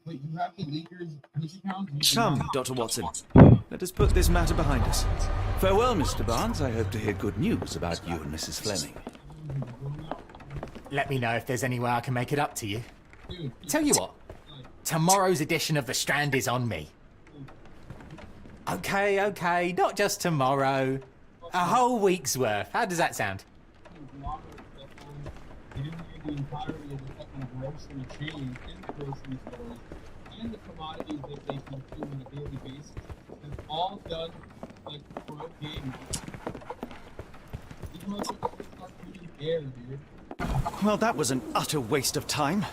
H: Wait, you have the leakers' accounts?
A: Come, Dr. Watson. Let us put this matter behind us.
B: Farewell, Mr. Barnes. I hope to hear good news about you and Mrs. Fleming.
M: Let me know if there's any way I can make it up to you. Tell you what, tomorrow's edition of The Strand is on me. Okay, not just tomorrow. A whole week's worth. How does that sound?
H: The entirety of the fucking grocery chain and the grocery stores and the commodities that they consume on a daily basis is all done like pro gaming. These motherfuckers start breathing air, dude.
A: Well, that was an utter waste of time.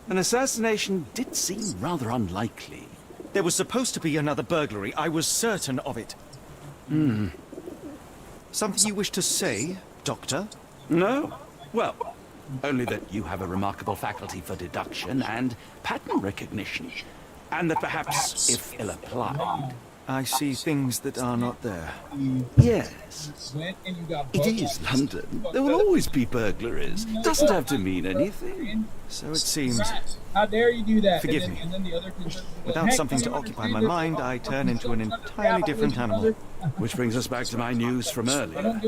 B: An assassination did seem rather unlikely.
A: There was supposed to be another burglary. I was certain of it. Something you wish to say, Doctor?
B: No? Well, only that you have a remarkable faculty for deduction and pattern recognition. And that perhaps, if ill-applied...
A: I see things that are not there.
B: Yes. It is London. There will always be burglaries. Doesn't have to mean anything.
A: So it seems.
H: How dare you do that?
A: Forgive me.
H: And then the other
A: Without something to occupy my mind, I turn into an entirely different animal.
B: Which brings us back to my news from earlier.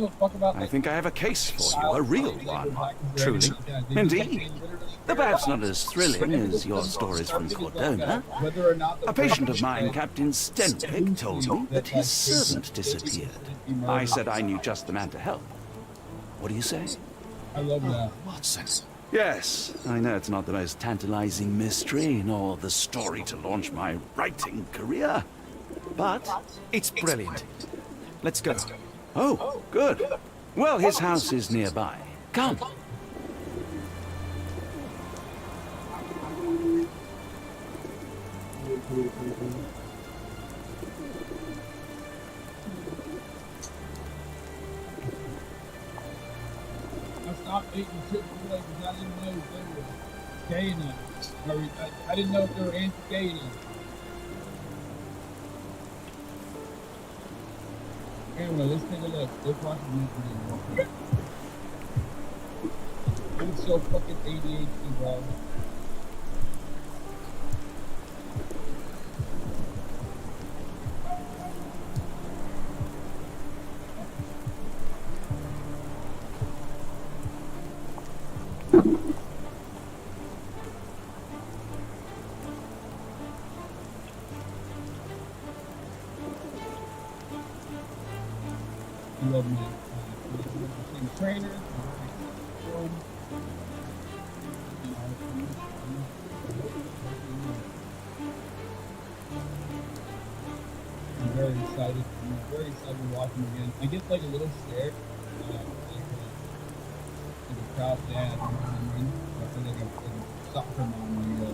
B: I think I have a case for you, a real one.
A: Truly?
B: Indeed. Though perhaps not as thrilling as your stories from Cordona. A patient of mine, Captain Stenwick, told me that his servant disappeared. I said I knew just the man to help. What do you say?
H: I love that.
A: Watson.
B: Yes, I know it's not the most tantalizing mystery, nor the story to launch my writing career. But
A: it's brilliant. Let's go.
B: Oh, good. Well, his house is nearby. Come.
H: I stopped eating Chick-fil-A because I didn't know if they were gay enough. I didn't know if they were anti-gay enough. Anyway, let's take a look. Let's watch the movie. I'm so fucking ADHD, bro. I love me. Trainers. I'm very excited. I'm very excited to watch him again. I get like a little scared. Like a proud dad, you know what I mean? I feel like a soccer mom when you go.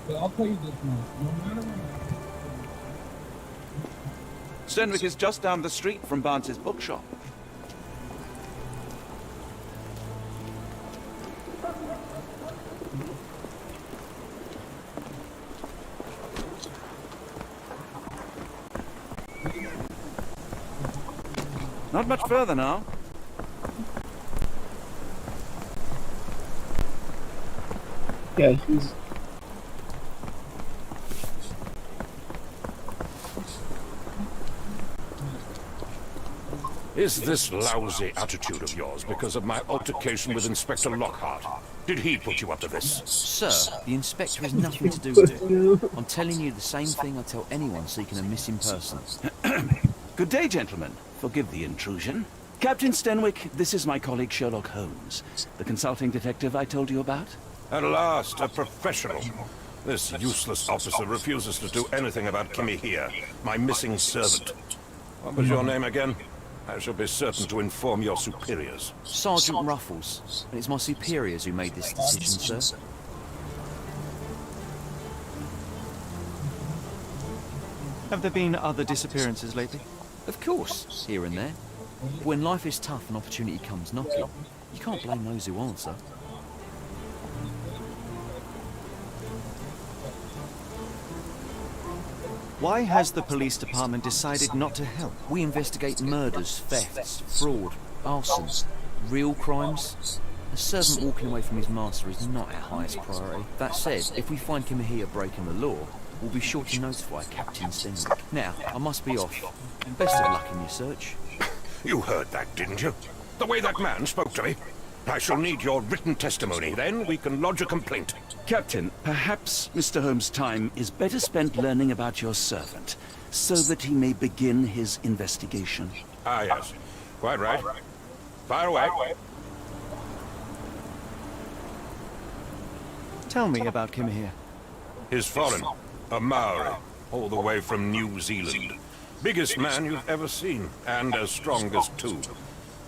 H: But I'll tell you this much. No matter what.
B: Stenwick is just down the street from Barnes's bookshop. Not much further now.
C: Yeah, he's...
N: Is this lousy attitude of yours because of my altercation with Inspector Lockhart? Did he put you up to this?
O: Sir, the inspector has nothing to do with it. I'm telling you the same thing I tell anyone seeking a missing person.
B: Good day, gentlemen. Forgive the intrusion. Captain Stenwick, this is my colleague Sherlock Holmes, the consulting detective I told you about.
N: At last, a professional. This useless officer refuses to do anything about Kimmy here, my missing servant. What was your name again? I shall be certain to inform your superiors.
O: Sergeant Ruffles, and it's my superiors who made this decision, sir.
A: Have there been other disappearances lately?
O: Of course, here and there. But when life is tough and opportunity comes knocking, you can't blame those who answer.
A: Why has the police department decided not to help?
O: We investigate murders, thefts, fraud, arson, real crimes. A servant walking away from his master is not our highest priority. That said, if we find him here breaking the law, we'll be sure to notify Captain Stenwick. Now, I must be off. Best of luck in your search.
N: You heard that, didn't you? The way that man spoke to me. I shall need your written testimony, then we can lodge a complaint.
B: Captain, perhaps Mr. Holmes' time is better spent learning about your servant, so that he may begin his investigation.
N: Ah, yes. Quite right. Fire away.
A: Tell me about Kim here.
N: He's foreign, a Maori, all the way from New Zealand. Biggest man you've ever seen, and as strong as two.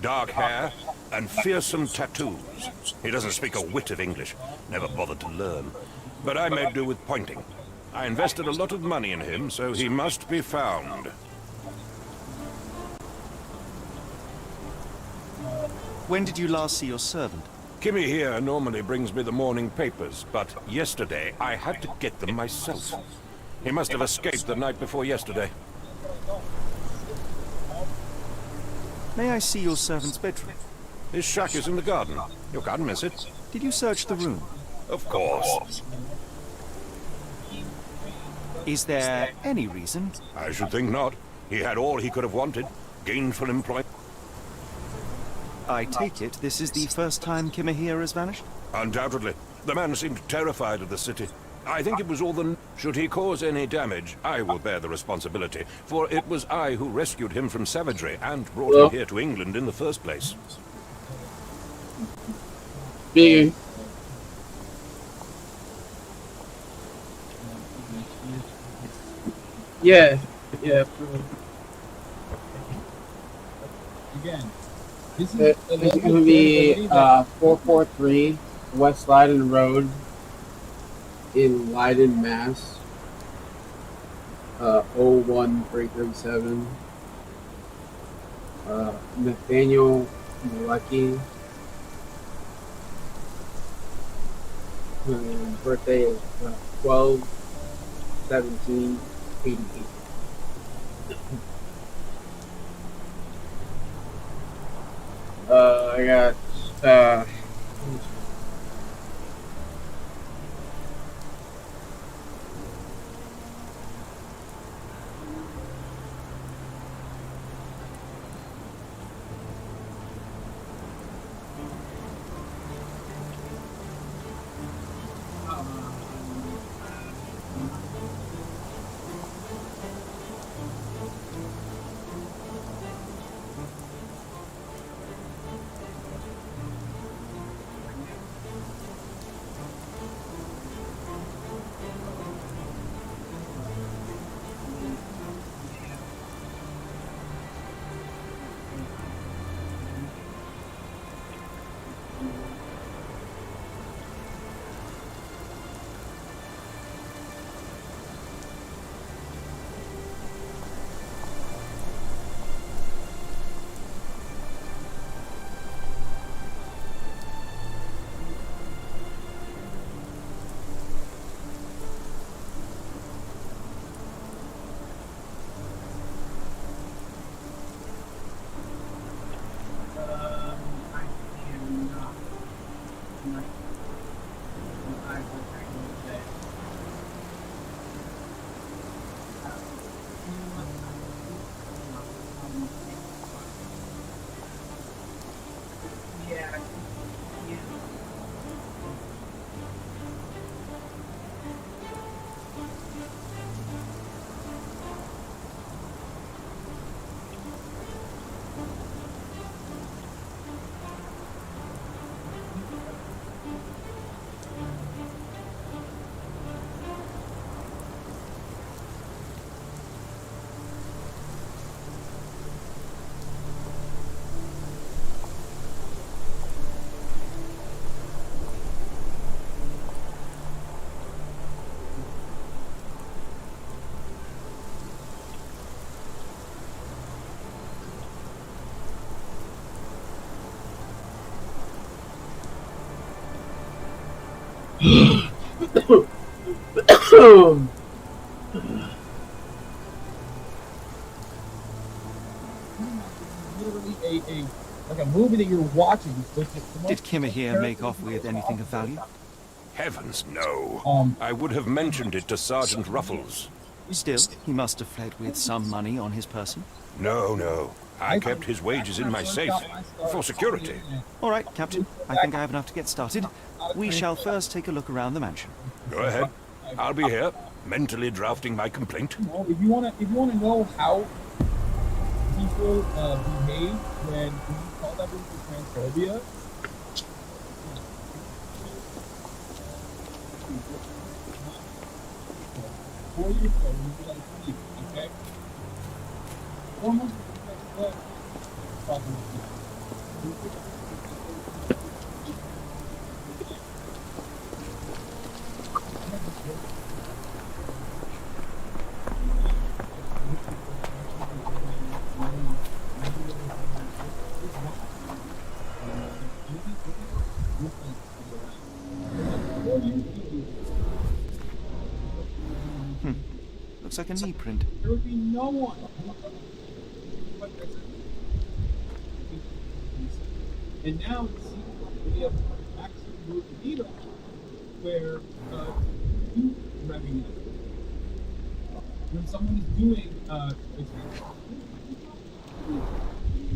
N: Dark hair and fearsome tattoos. He doesn't speak a whit of English, never bothered to learn. But I made do with pointing. I invested a lot of money in him, so he must be found.
A: When did you last see your servant?
N: Kimmy here normally brings me the morning papers, but yesterday I had to get them myself. He must have escaped the night before yesterday.
A: May I see your servant's bedroom?
N: His shack is in the garden. You can't miss it.
A: Did you search the room?
N: Of course.
A: Is there any reason?
N: I should think not. He had all he could have wanted. Gainful employment.
A: I take it this is the first time Kimahir has vanished?
N: Undoubtedly. The man seemed terrified of the city. I think it was all the... Should he cause any damage, I will bear the responsibility, for it was I who rescued him from savagery and brought him here to England in the first place.
C: Big. Yeah.
H: Again, this
C: It's going to be 443 West Leiden Road in Leiden, Mass. 01337. Nathaniel Malecki. Birthday is 12/17/88. I got
H: literally like a movie that you're watching.
A: Did Kimahir make off with anything of value?
N: Heavens, no. I would have mentioned it to Sergeant Ruffles.
A: Still, he must have fled with some money on his person.
N: No. I kept his wages in my safe for security.
A: All right, Captain. I think I have enough to get started. We shall first take a look around the mansion.
N: Go ahead. I'll be here, mentally drafting my complaint.
H: If you want to know how people behave when you call that for transphobia, before you go, you gotta leave, okay? Almost
A: Looks like a knee print.
H: there would be no one. And now it seems like we have actually moved the needle where you recognize when someone is doing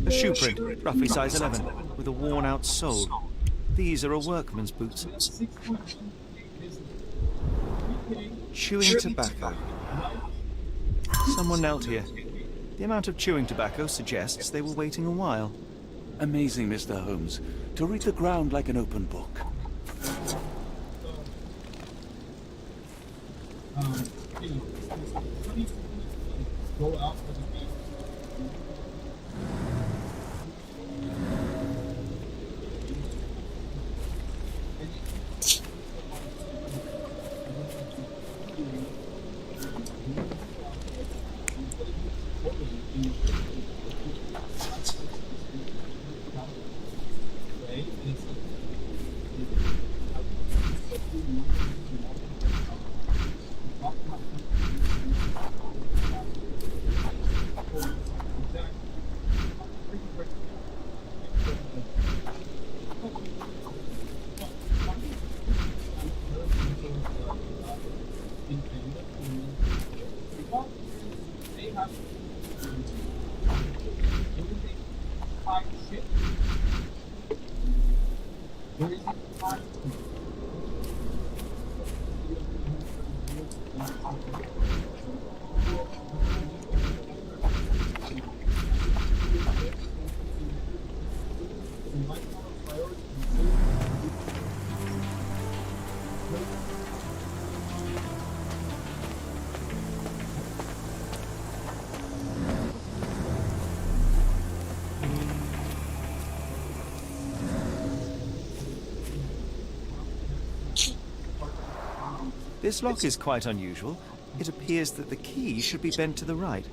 A: A shoe print, roughly size 11, with a worn-out sole. These are a workman's boots. Chewing tobacco. Someone knelt here. The amount of chewing tobacco suggests they were waiting a while.
B: Amazing, Mr. Holmes. To read the ground like an open book.
H: go out for the game.
A: This lock is quite unusual. It appears that the key should be bent to the right.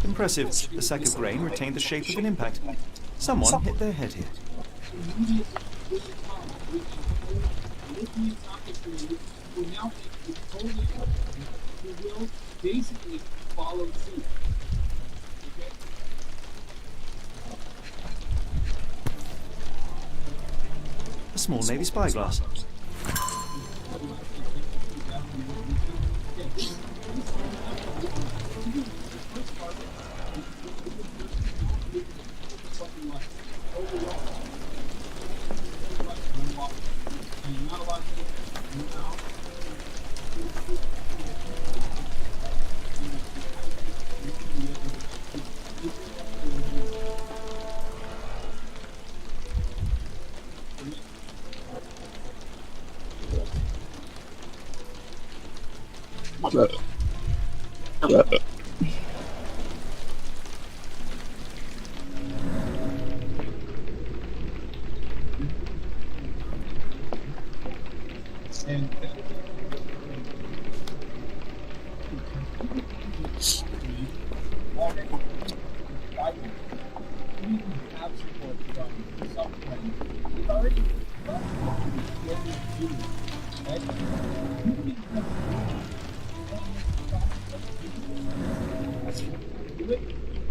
A: Impressive. The sack of grain retained the shape of an impact. Someone hit their head here.
H: Basically follow suit.
A: A small Navy spyglass.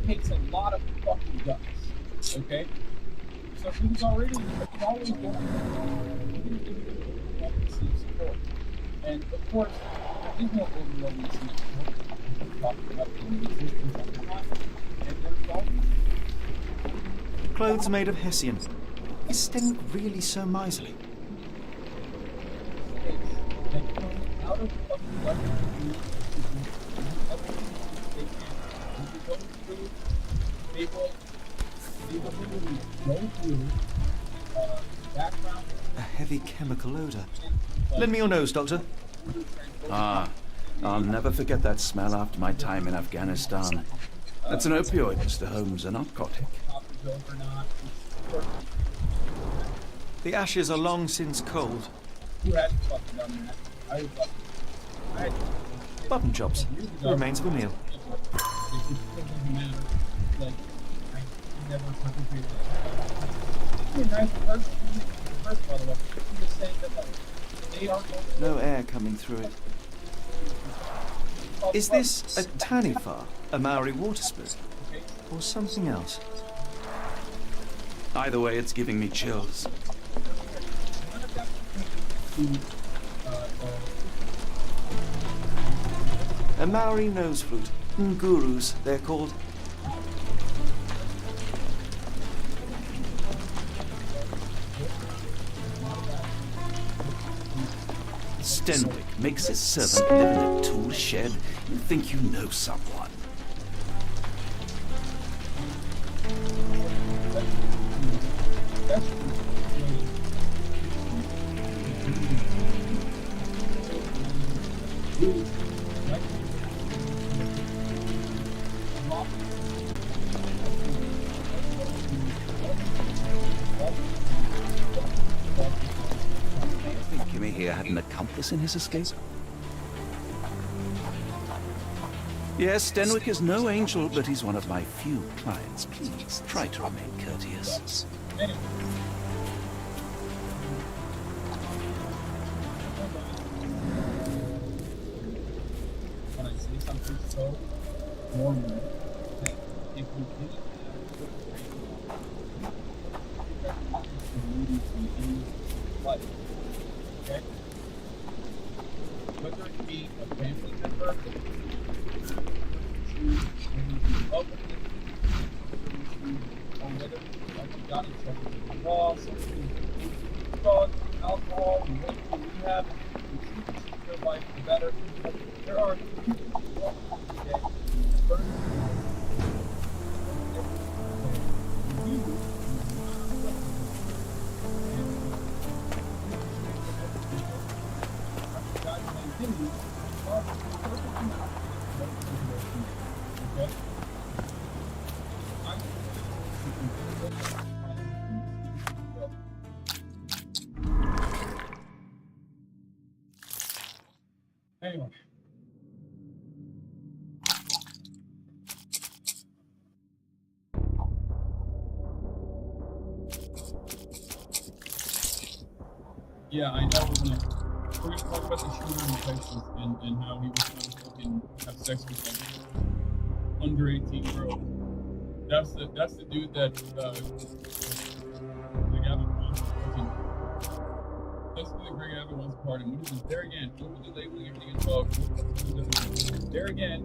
H: Takes a lot of fucking guts, okay? So he was already following support. And of course, there is no overwhelming support. Talking about the resistance at the time. And there's all
A: Clothes made of hessian. Is Stenwick really so miserly? A heavy chemical odour. Lend me your nose, Doctor.
B: Ah, I'll never forget that smell after my time in Afghanistan. That's an opioid, Mr. Holmes, a narcotic.
A: The ashes are long since cold. Button chops. The remains of a meal. No air coming through it. Is this a taniwha, a Maori water spirit, or something else?
B: Either way, it's giving me chills.
A: A Maori nose flute. Ngurus, they're called.
B: Stenwick makes his servant live in a tool shed. You think you know someone. Had an accomplice in his escape? Yes, Stenwick is no angel, but he's one of my few clients. Please, try to remain courteous.
H: When I say something so normal, if we didn't have okay? Whether it be a family member, or whether you got in trouble with the law, drugs, alcohol, and went to rehab, you treat your life better. There are people that anyway. Yeah, I know. We're going to talk about the shooter in Texas and how he was trying to fucking have sex with some under 18 girls. That's the dude that Greg Abbott wants. That's what Greg Abbott wants to pardon. What is it? There again, overly labeling everything as well. There again,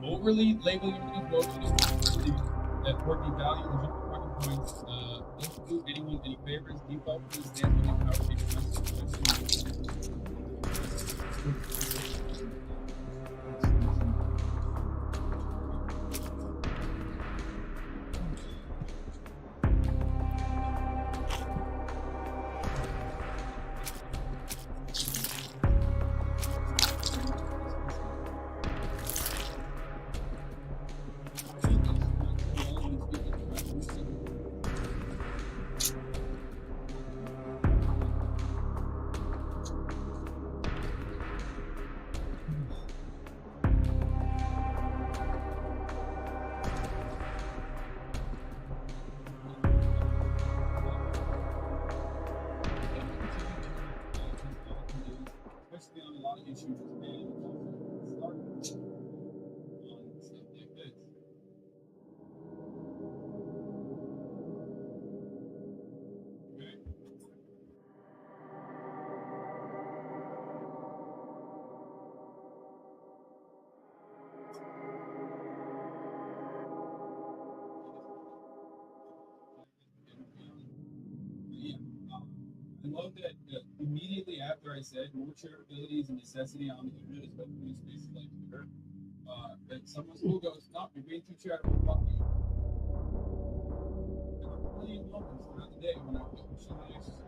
H: overly labeling everything as well. That working value and just talking points. Don't do anyone any favors. Default please stand with your power situation. Yeah. I love that immediately after I said more shareability is a necessity on the internet, especially in spaces like Twitter, that someone still goes, "No, you're being too charitable, fuck you." There were plenty of moments throughout the day when I was pushing my exercise.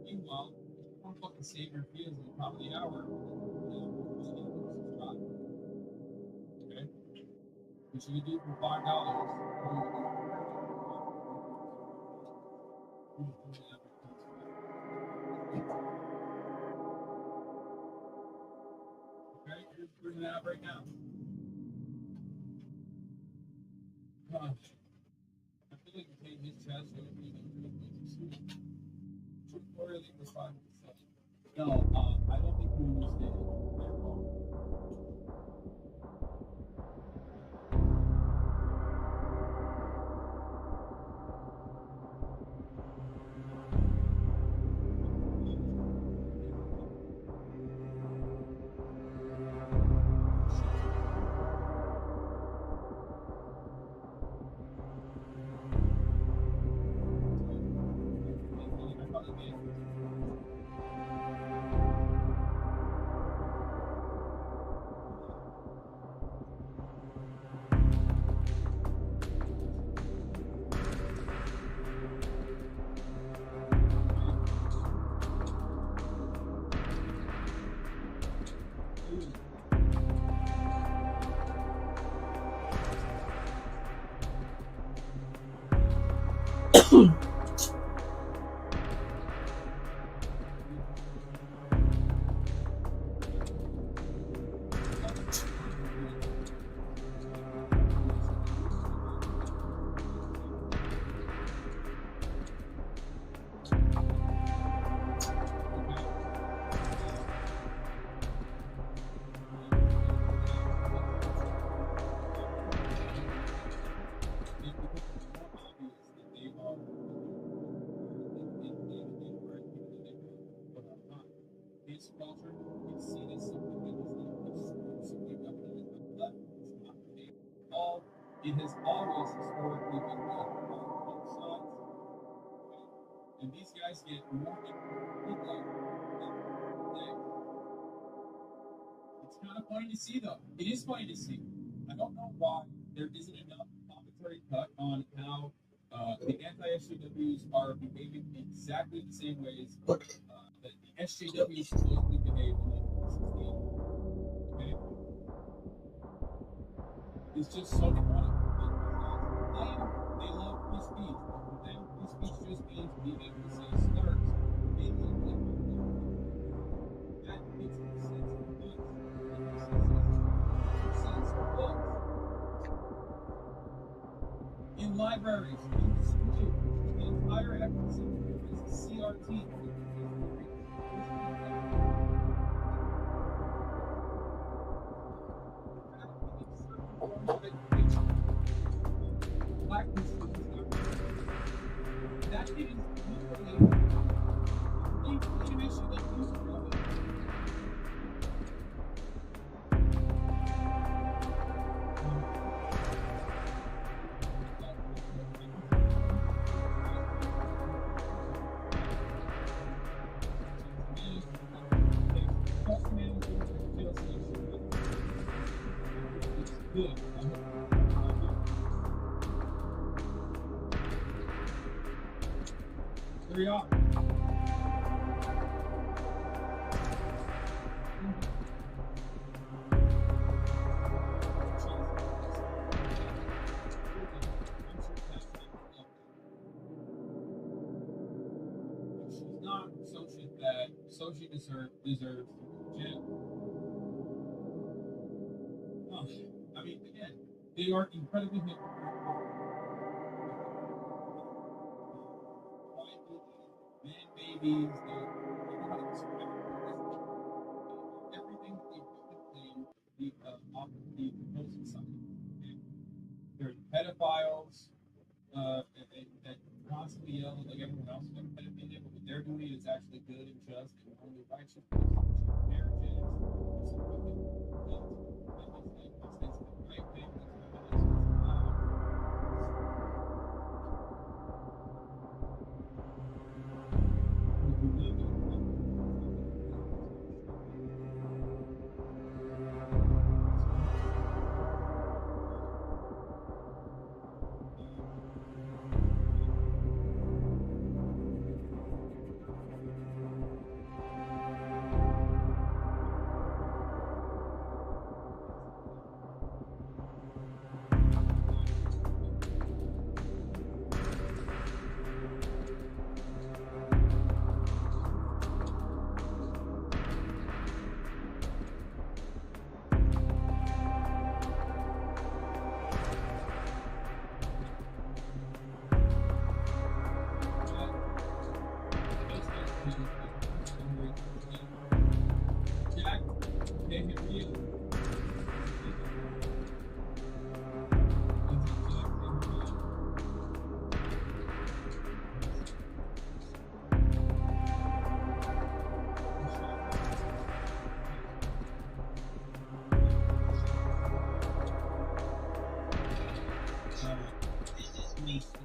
H: Meanwhile, one fucking savior feels in probably an hour. Okay? What you can do for $5. Okay, here's bringing it out right now. I feel like you take his chest over tutorially for 5%. No, I don't think you understand. His culture, we see this something that is exclusively represented by the left. It's not the all. It has always historically been done on both sides. And these guys get more ego than they. It's kind of funny to see, though. It is funny to see. I don't know why there isn't enough commentary cut on how the anti-SJWs are behaving exactly the same ways that the SJWs supposedly behaved in 1916. Okay? It's just so funny. They love free speech, but for them, free speech just means being able to say slurs. They look like that makes no sense for books. It makes sense for books. In libraries, in schools, the entire ecosystem is CRT. That is literally the issue that you struggle. Good. Hurry up. She's not, so she's bad. So she deserves jail. Oh, I mean, again, they are incredibly hypocritical. Man babies, they don't know how to describe everything that they do claim the opposing side. They're pedophiles that constantly yell like everyone else is pedophilia, but what they're doing is actually good and just and only righteous.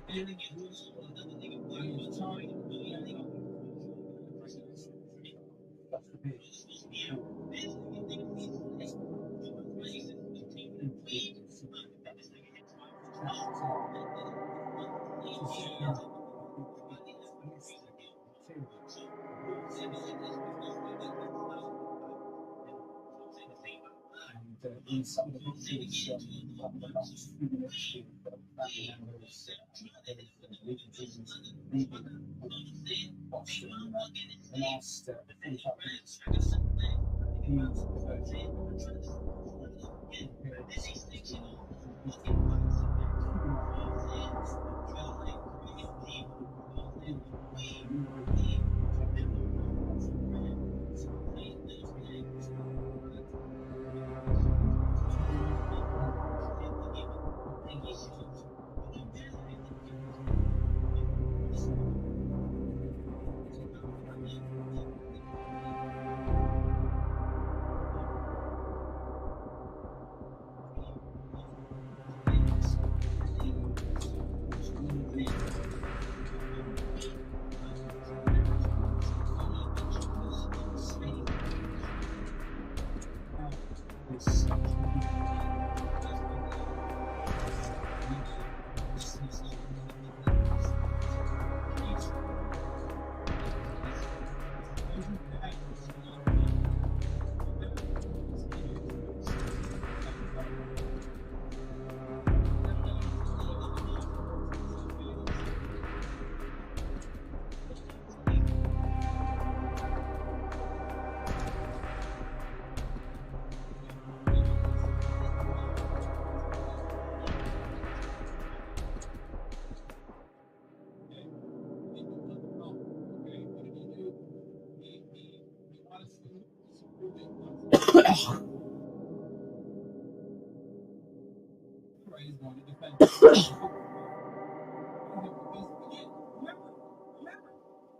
H: Marriages, right families, in some of the books about the last few minutes family members watched the last 45 minutes.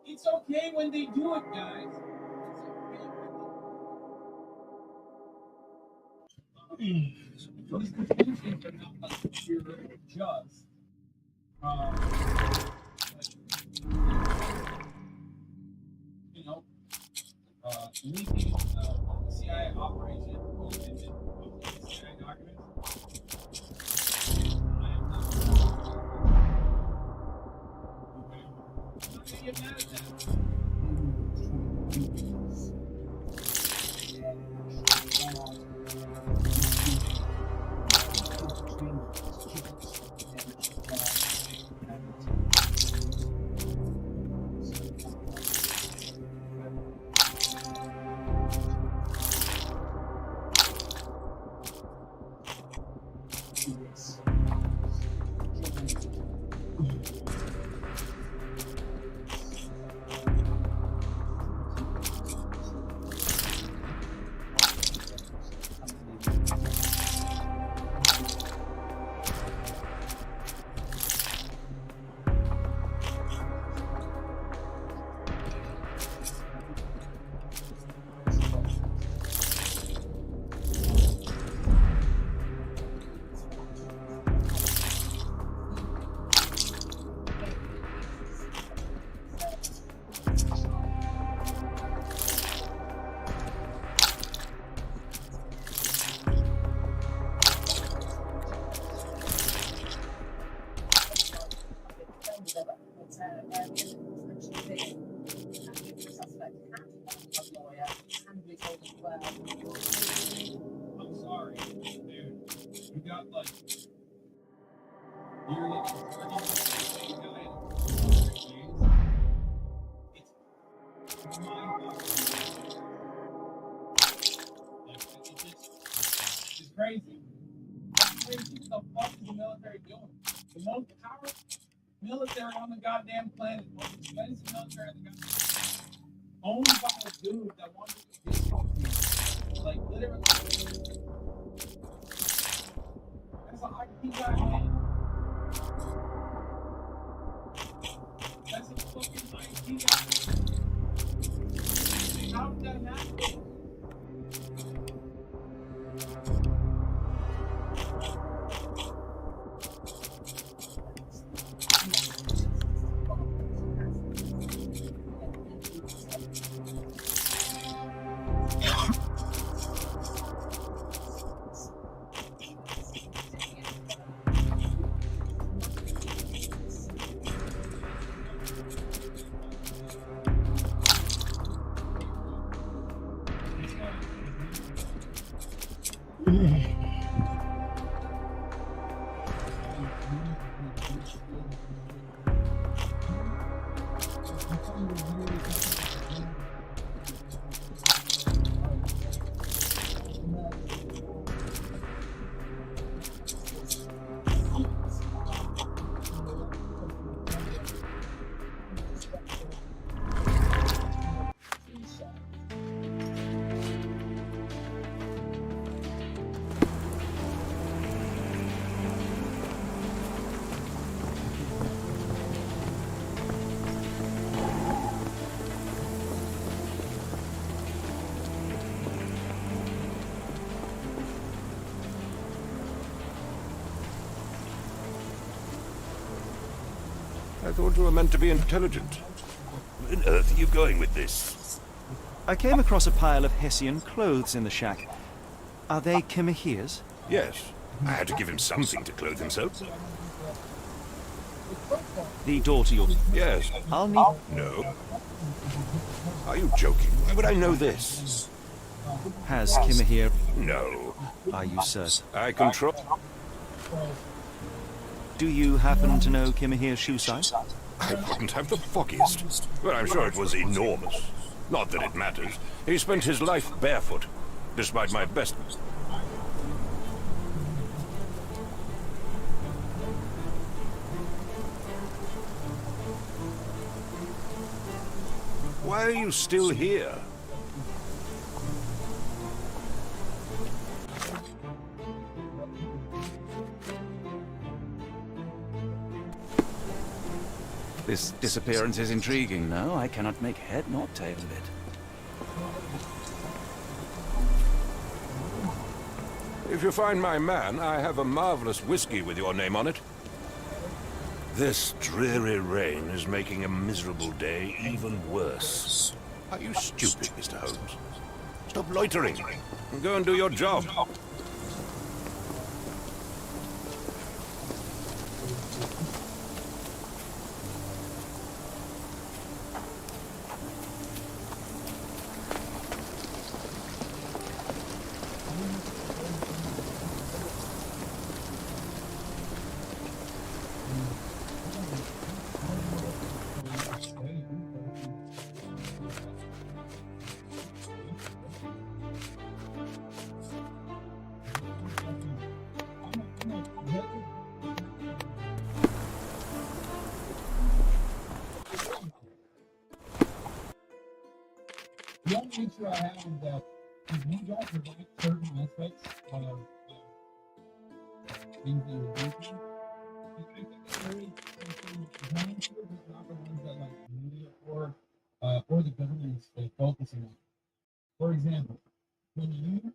H: It's okay when they do it, guys. These conclusions are not like pure just. You know, leaking CIA operation, CIA documents. got like yearly attorney guy in 3 days. It's mind-boggling. Like it's crazy. It's crazy. What the fuck is the military doing? The most powerful military on the goddamn planet, one of the expensive military on the goddamn planet, owned by a dude that wanted to get like literally. That's an IT guy, man. That's a fucking IT guy. How did that happen?
N: I thought you were meant to be intelligent. Where on earth are you going with this?
A: I came across a pile of Hessian clothes in the shack. Are they Kimahir's?
N: Yes. I had to give him something to clothe himself.
A: The daughter you're...
N: Yes.
A: I'll need...
N: No. Are you joking? Why would I know this?
A: Has Kimahir...
N: No.
A: Are you certain?
N: I control...
A: Do you happen to know Kimahir's shoe size?
N: I wouldn't have the foggiest. But I'm sure it was enormous. Not that it matters. He spent his life barefoot, despite my best... Why are you still here?
B: This disappearance is intriguing, no? I cannot make head nor tail of it.
N: If you find my man, I have a marvelous whiskey with your name on it. This dreary rain is making a miserable day even worse. Are you stupid, Mr. Holmes? Stop loitering and go and do your job.
H: The only issue I have is that if you don't provide certain aspects of things that you're doing, I think it's very important to not the ones that like media or the government is focusing on. For example, when you